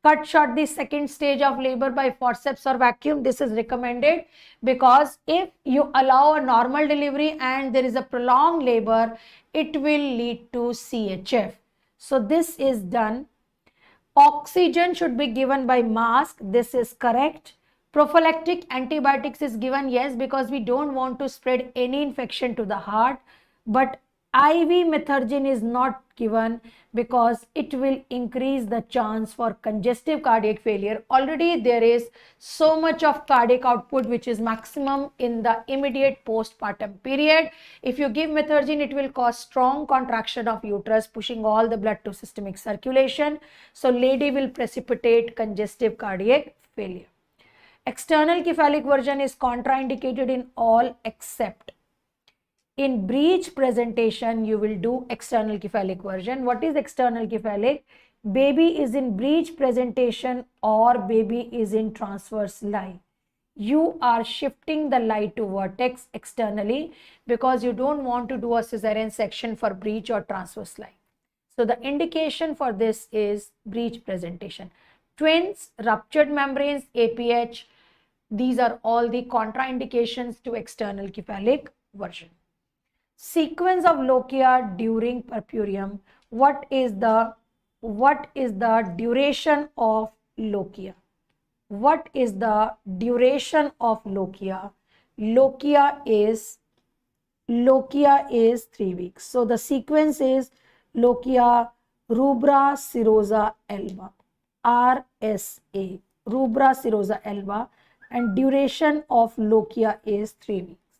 Cut short the second stage of labor by forceps or vacuum. This is recommended because if you allow a normal delivery and there is a prolonged labor, it will lead to CHF. So this is done. Oxygen should be given by mask. This is correct. Prophylactic antibiotics is given, yes, because we don't want to spread any infection to the heart. But IV methergine is not given because it will increase the chance for congestive cardiac failure. Already there is so much of cardiac output which is maximum in the immediate postpartum period. If you give methergine, it will cause strong contraction of uterus, pushing all the blood to systemic circulation. So lady will precipitate congestive cardiac failure. External cephalic version is contraindicated in all except in breech presentation. You will do external cephalic version. What is external cephalic? Baby is in breech presentation or baby is in transverse lie. You are shifting the lie to vertex externally because you don't want to do a cesarean section for breech or transverse lie. So the indication for this is breech presentation. Twins, ruptured membranes, APH, these are all the contraindications to external cephalic version. Sequence of lochia during purpurium. What is the duration of lochia? What is the duration of lochia? Lochia is 3 weeks. So the sequence is lochia rubra serosa alba, RSA, rubra serosa alba, and duration of lochia is 3 weeks,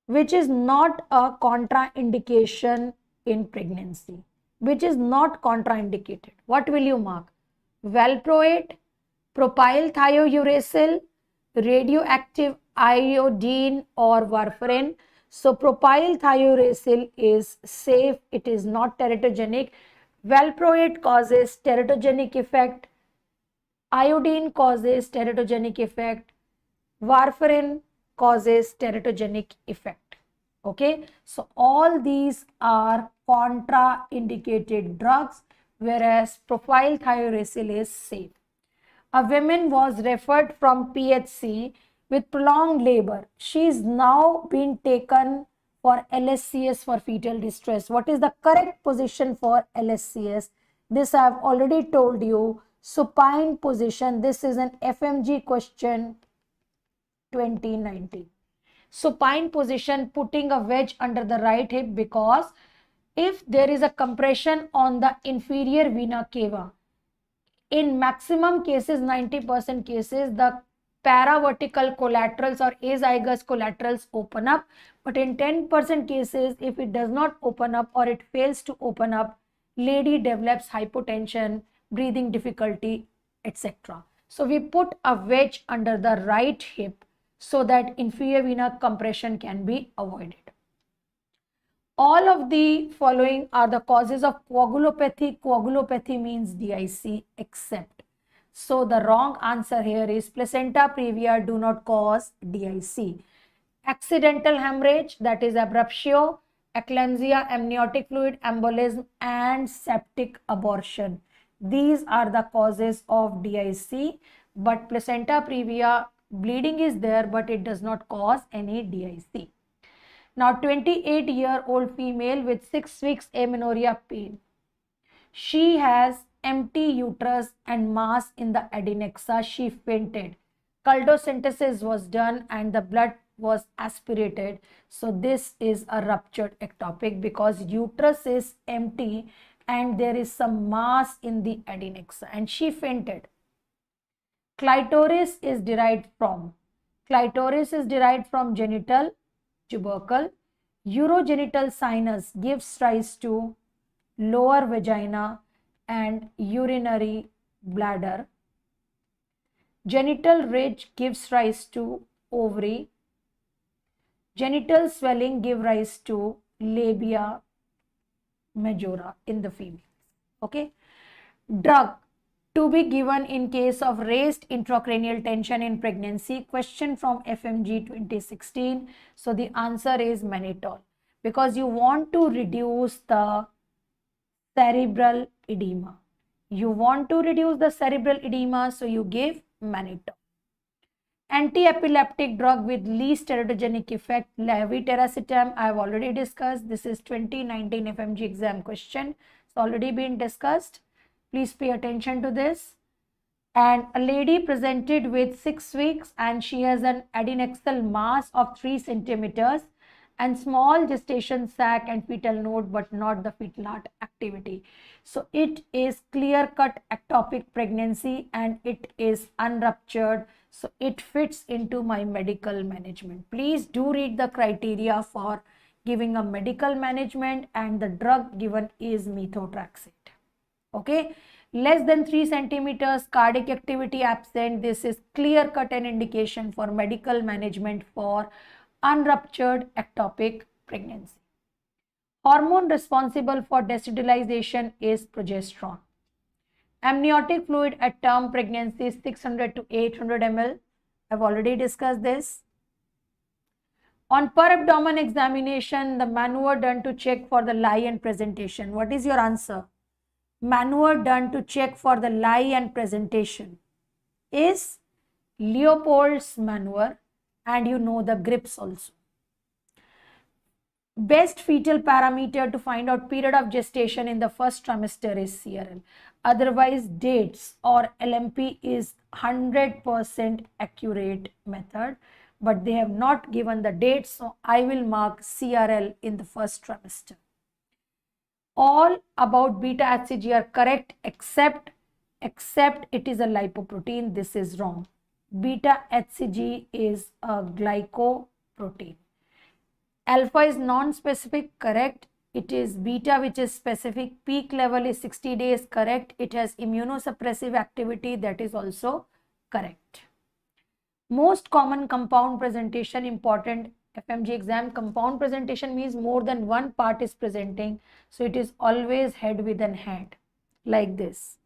which is not a contraindication in pregnancy, which is not contraindicated. What will you mark? Valproate, propyl thiouracil, radioactive iodine or warfarin. So propyl thiouracil is safe, it is not teratogenic. Valproate causes teratogenic effect, iodine causes teratogenic effect, warfarin causes teratogenic effect. Okay, so all these are contraindicated drugs, whereas propyl thiouracil is safe. A woman was referred from PHC with prolonged labor. She is now being taken for LSCS for fetal distress. What is the correct position for LSCS? This I have already told you. Supine position. This is an FMG question 2019. Supine position, putting a wedge under the right hip, because if there is a compression on the inferior vena cava, in maximum cases, 90% cases, the paravertical collaterals or azygous collaterals open up, but in 10% cases, if it does not open up or it fails to open up, lady develops hypotension, breathing difficulty, etc. So we put a wedge under the right hip so that inferior vena compression can be avoided. All of the following are the causes of coagulopathy. Coagulopathy means DIC except. So the wrong answer here is placenta previa do not cause DIC. Accidental hemorrhage, that is abruptio, eclampsia, amniotic fluid embolism, and septic abortion. These are the causes of DIC, but placenta previa, bleeding is there, but it does not cause any DIC. Now, 28-year-old female with 6 weeks amenorrhea pain. She has empty uterus and mass in the adnexa. She fainted. Cultosynthesis was done and the blood was aspirated. So this is a ruptured ectopic because uterus is empty and there is some mass in the adnexa and she fainted. Clitoris is derived from genital tubercle. Urogenital sinus gives rise to lower vagina and urinary bladder. Genital ridge gives rise to ovary. Genital swelling gives rise to labia majora in the female. Okay. Drug to be given in case of raised intracranial tension in pregnancy. Question from FMG 2016. So the answer is mannitol, because you want to reduce the cerebral edema. So you give mannitol. Anti-epileptic drug with least teratogenic effect, levetiracetam, I have already discussed. This is 2019 FMG exam question. It's already been discussed. Please pay attention to this. And a lady presented with 6 weeks and she has an adnexal mass of 3 centimeters and small gestation sac and fetal node, but not the fetal heart activity. So it is clear-cut ectopic pregnancy and it is unruptured. So it fits into my medical management. Please do read the criteria for giving a medical management, and the drug given is methotrexate. Okay, less than 3 centimeters, cardiac activity absent. This is clear-cut an indication for medical management for unruptured ectopic pregnancy. Hormone responsible for desensitization is progesterone. Amniotic fluid at term pregnancy is 600 to 800 ml. I've already discussed this. On per abdomen examination, the maneuver done to check for the lie and presentation. What is your answer? Maneuver done to check for the lie and presentation is Leopold's maneuver, and you know the grips also. Best fetal parameter to find out period of gestation in the first trimester is CRL. Otherwise, dates or LMP is 100% accurate method, but they have not given the dates, so I will mark CRL in the first trimester. All about beta HCG are correct except it is a lipoprotein. This is wrong. Beta HCG is a glycoprotein. Alpha is non-specific, correct. It is beta which is specific. Peak level is 60 days, correct. It has immunosuppressive activity, that is also correct. Most common compound presentation, important FMG exam. Compound presentation means more than one part is presenting. So it is always head with an hand like this.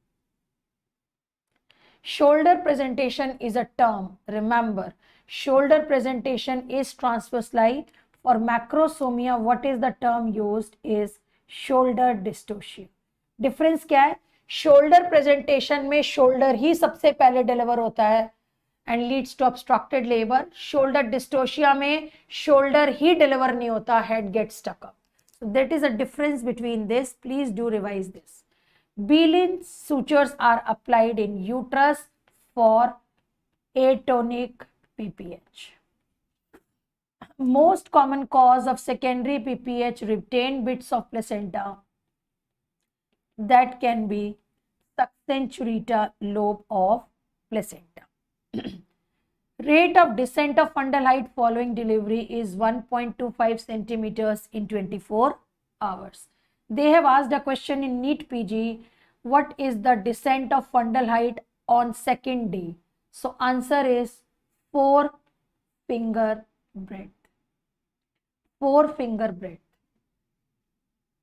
Shoulder presentation is a term. Remember, shoulder presentation is transverse lie. For macrosomia, what is the term used is shoulder dystocia. Difference क्या है? Shoulder presentation में shoulder ही सबसे पहले deliver होता है and leads to obstructed labor. Shoulder dystocia में shoulder ही deliver नहीं होता, head gets stuck up. So that is a difference between this. Please do revise this. Beeline sutures are applied in uterus for atonic PPH. Most common cause of secondary PPH, retained bits of placenta. That can be succinturita lobe of placenta. Rate of descent of fundal height following delivery is 1.25 centimeters in 24 hours. They have asked a question in NEET PG, what is the descent of fundal height on second day? So answer is 4 finger breadth. 4 finger breadth.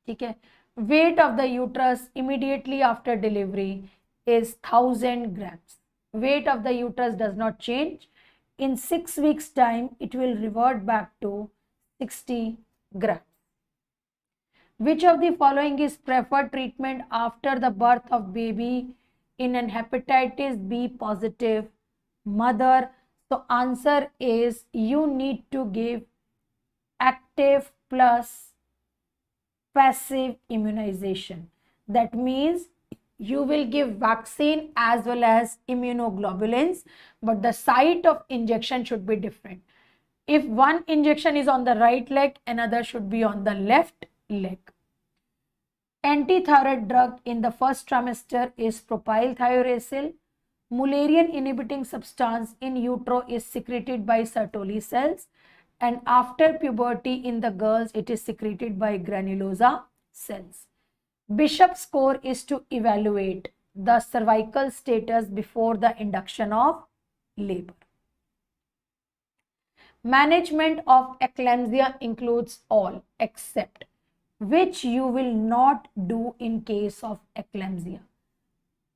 Okay. Weight of the uterus immediately after delivery is 1000 grams. Weight of the uterus does not change. In 6 weeks time, it will revert back to 60 grams. Which of the following is preferred treatment after the birth of baby in an hepatitis B positive mother? So answer is you need to give active plus passive immunization. That means you will give vaccine as well as immunoglobulins, but the site of injection should be different. If one injection is on the right leg, another should be on the left leg. Anti-thyroid drug in the first trimester is propylthiouracil. Mullerian inhibiting substance in utero is secreted by Sertoli cells, and after puberty in the girls it is secreted by granulosa cells. Bishop score is to evaluate the cervical status before the induction of labor. Management of eclampsia includes all except which you will not do in case of eclampsia.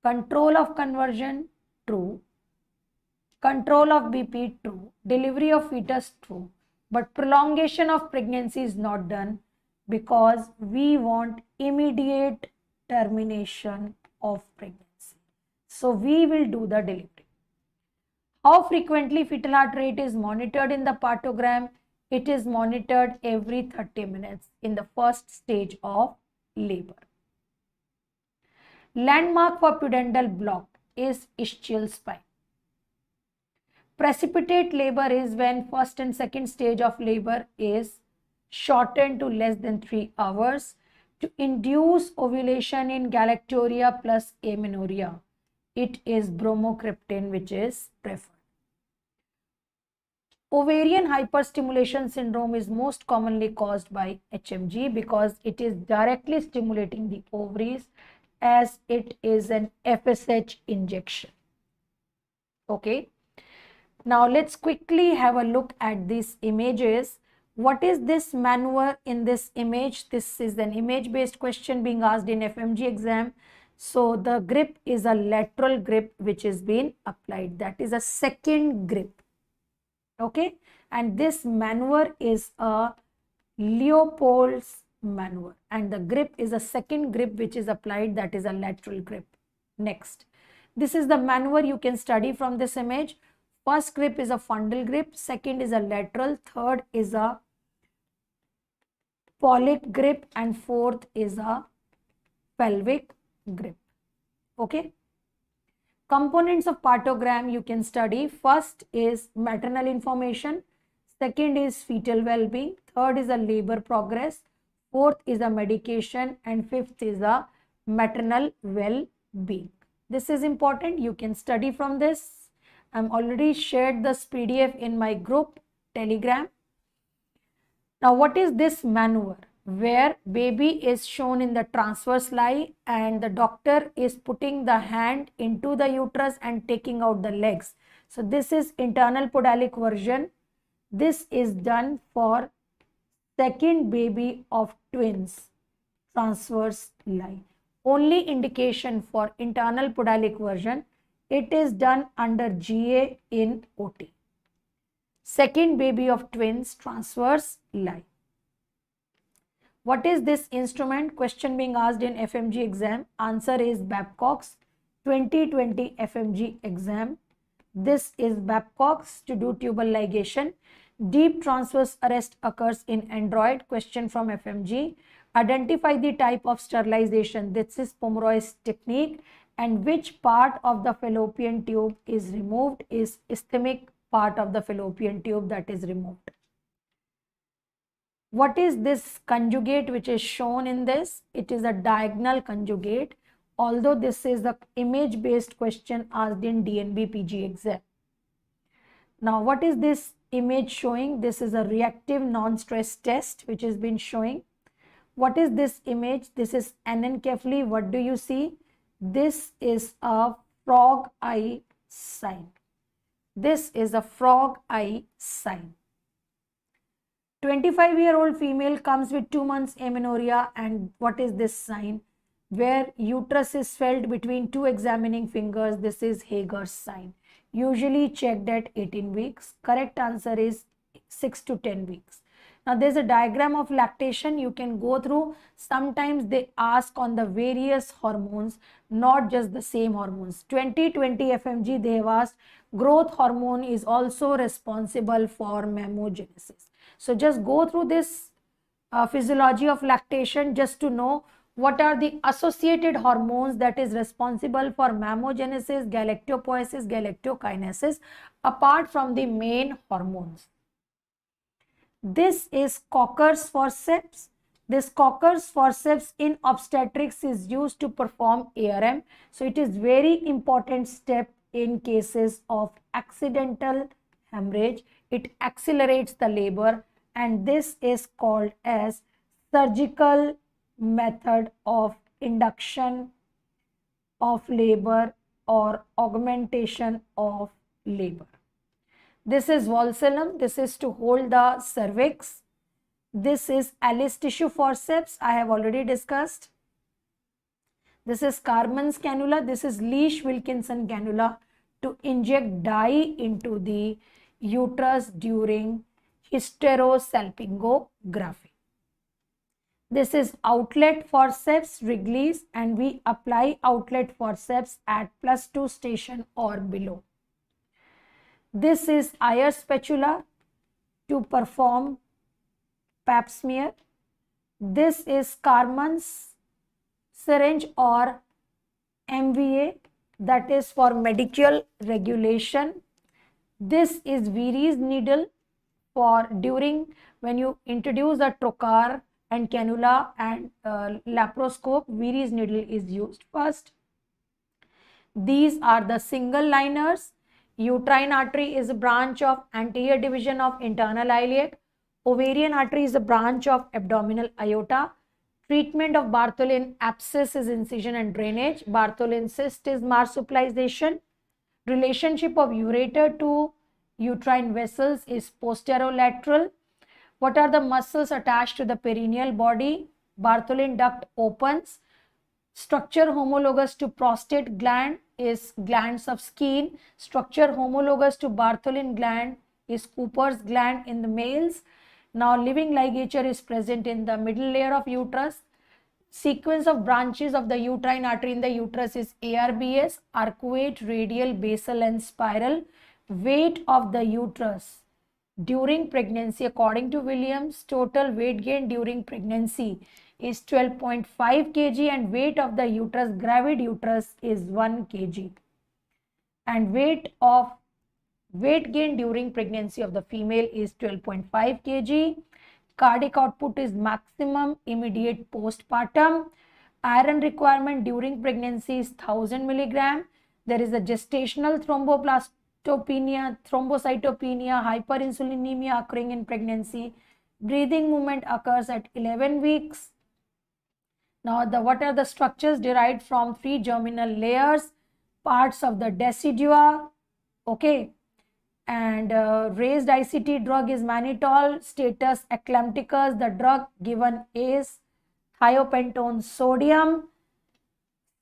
Control of conversion, true. Control of BP, true. Delivery of fetus, true. But prolongation of pregnancy is not done because we want immediate termination of pregnancy. So we will do the delivery. How frequently fetal heart rate is monitored in the partogram? It is monitored every 30 minutes in the first stage of labor. Landmark for pudendal block is ischial spine. Precipitate labor is when first and second stage of labor is shortened to less than 3 hours. To induce ovulation in galactorrhea plus amenorrhea, it is bromocriptine which is preferred. Ovarian hyperstimulation syndrome is most commonly caused by HMG because it is directly stimulating the ovaries as it is an FSH injection. Okay. Now let's quickly have a look at these images. What is this maneuver in this image? This is an image based question being asked in FMG exam. So the grip is a lateral grip which is being applied. That is a second grip. Okay, and this maneuver is a Leopold's maneuver, and the grip is a second grip which is applied, that is a lateral grip. Next, this is the maneuver you can study from this image. First grip is a fundal grip, second is a lateral, third is a Folic grip, and fourth is a pelvic grip. Okay. Components of partogram you can study. First is maternal information, second is fetal well-being, third is a labor progress, fourth is a medication, and fifth is a maternal well-being. This is important. You can study from this. I'm already shared this PDF in my group Telegram. Now, what is this maneuver? Where baby is shown in the transverse lie and the doctor is putting the hand into the uterus and taking out the legs. So this is internal podalic version. This is done for second baby of twins, transverse lie. Only indication for internal podalic version, it is done under GA in OT. Second baby of twins, transverse lie. What is this instrument? Question being asked in FMG exam. Answer is Babcock's 2020 FMG exam. This is Babcock's to do tubal ligation. Deep transverse arrest occurs in android. Question from FMG. Identify the type of sterilization. This is Pomeroy's technique. And which part of the fallopian tube is removed? Is isthmic part of the fallopian tube that is removed. What is this conjugate which is shown in this? It is a diagonal conjugate, although this is the image based question asked in DNB PG exam. Now, what is this image showing? This is a reactive non-stress test which has been showing. What is this image? This is anencephaly. What do you see? This is a frog eye sign. This is a frog eye sign. 25-year-old female comes with 2 months amenorrhea, and what is this sign? Where uterus is felt between two examining fingers. This is Hager's sign. Usually checked at 18 weeks. Correct answer is 6 to 10 weeks. Now there's a diagram of lactation you can go through. Sometimes they ask on the various hormones, not just the same hormones. 2020 FMG they have asked growth hormone is also responsible for mammogenesis. So just go through this physiology of lactation just to know what are the associated hormones that is responsible for mammogenesis, galactopoiesis, galactokinesis apart from the main hormones. This is Cocker's forceps. This Cocker's forceps in obstetrics is used to perform ARM. So it is very important step in cases of accidental hemorrhage. It accelerates the labor, and this is called as surgical method of induction of labor or augmentation of labor. This is Valsalm. This is to hold the cervix. This is Alice tissue forceps. I have already discussed. This is Carman's cannula. This is Leash-Wilkinson cannula to inject dye into the uterus during hysterosalpingography. This is outlet forceps, Wrigley's, and we apply outlet forceps at +2 station or below. This is Ayer spatula to perform pap smear. This is Carman's syringe or MVA, that is for medical regulation. This is Veery's needle for during when you introduce a trocar and cannula and laparoscope, Viris needle is used first. These are the single liners. Uterine artery is a branch of anterior division of internal iliac. Ovarian artery is a branch of abdominal aorta. Treatment of Bartholin abscess is incision and drainage. Bartholin cyst is marsupialization. Relationship of ureter to uterine vessels is posterolateral. What are the muscles attached to the perineal body? Bartholin duct opens. Structure homologous to prostate gland is glands of skin. Structure homologous to Bartholin gland is Cooper's gland in the males. Now living ligature is present in the middle layer of uterus. Sequence of branches of the uterine artery in the uterus is ARBS, arcuate, radial, basal and spiral. Weight of the uterus during pregnancy, according to Williams, total weight gain during pregnancy is 12.5 kg and weight of the uterus, gravid uterus, is 1 kg. And weight gain during pregnancy of the female is 12.5 kg. Cardiac output is maximum immediate postpartum. Iron requirement during pregnancy is 1000 milligram. There is a gestational thrombocytopenia, hyperinsulinemia occurring in pregnancy. Breathing movement occurs at 11 weeks. Now, what are the structures derived from 3 germinal layers? Parts of the decidua, okay. And raised ICT drug is mannitol. Status eclampticus. The drug given is thiopentone sodium.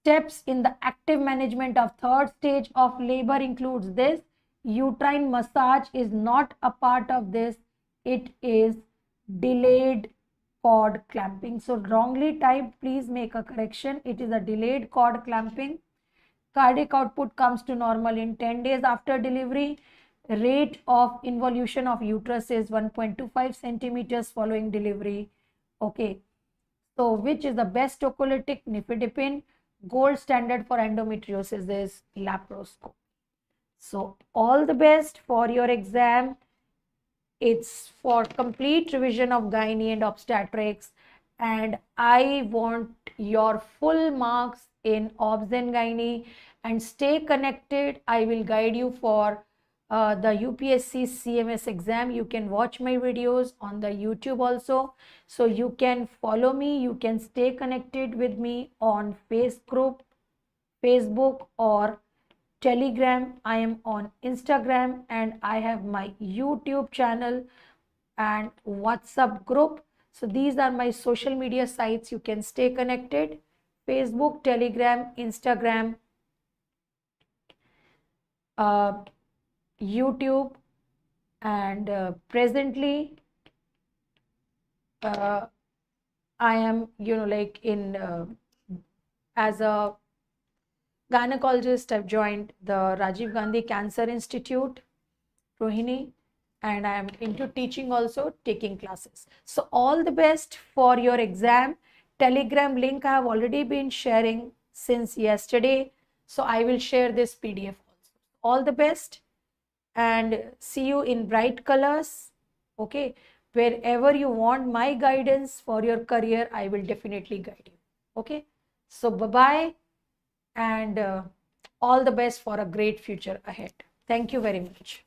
Steps in the active management of 3rd stage of labor includes this. Uterine massage is not a part of this. It is delayed cord clamping. So wrongly typed, please make a correction. It is a delayed cord clamping. Cardiac output comes to normal in 10 days after delivery. Rate of involution of uterus is 1.25 centimeters following delivery. Okay. So which is the best tocolytic? Nifedipine. Gold standard for endometriosis is laparoscopy. So all the best for your exam. It's for complete revision of gynae and obstetrics, and I want your full marks in obs and gynae. And stay connected. I will guide you for the UPSC CMS exam. You can watch my videos on the YouTube also. So you can follow me. You can stay connected with me on Facebook or Telegram. I am on Instagram and I have my YouTube channel and WhatsApp group. So these are my social media sites. You can stay connected. Facebook, Telegram, Instagram, YouTube, and presently I am like in as a gynecologist. I've joined the Rajiv Gandhi Cancer Institute, Rohini, and I am into teaching also, taking classes. So all the best for your exam. Telegram link I have already been sharing since yesterday, so I will share this PDF also. All the best and see you in bright colors. Okay, wherever you want my guidance for your career, I will definitely guide you. Okay, so bye bye and all the best for a great future ahead. Thank you very much.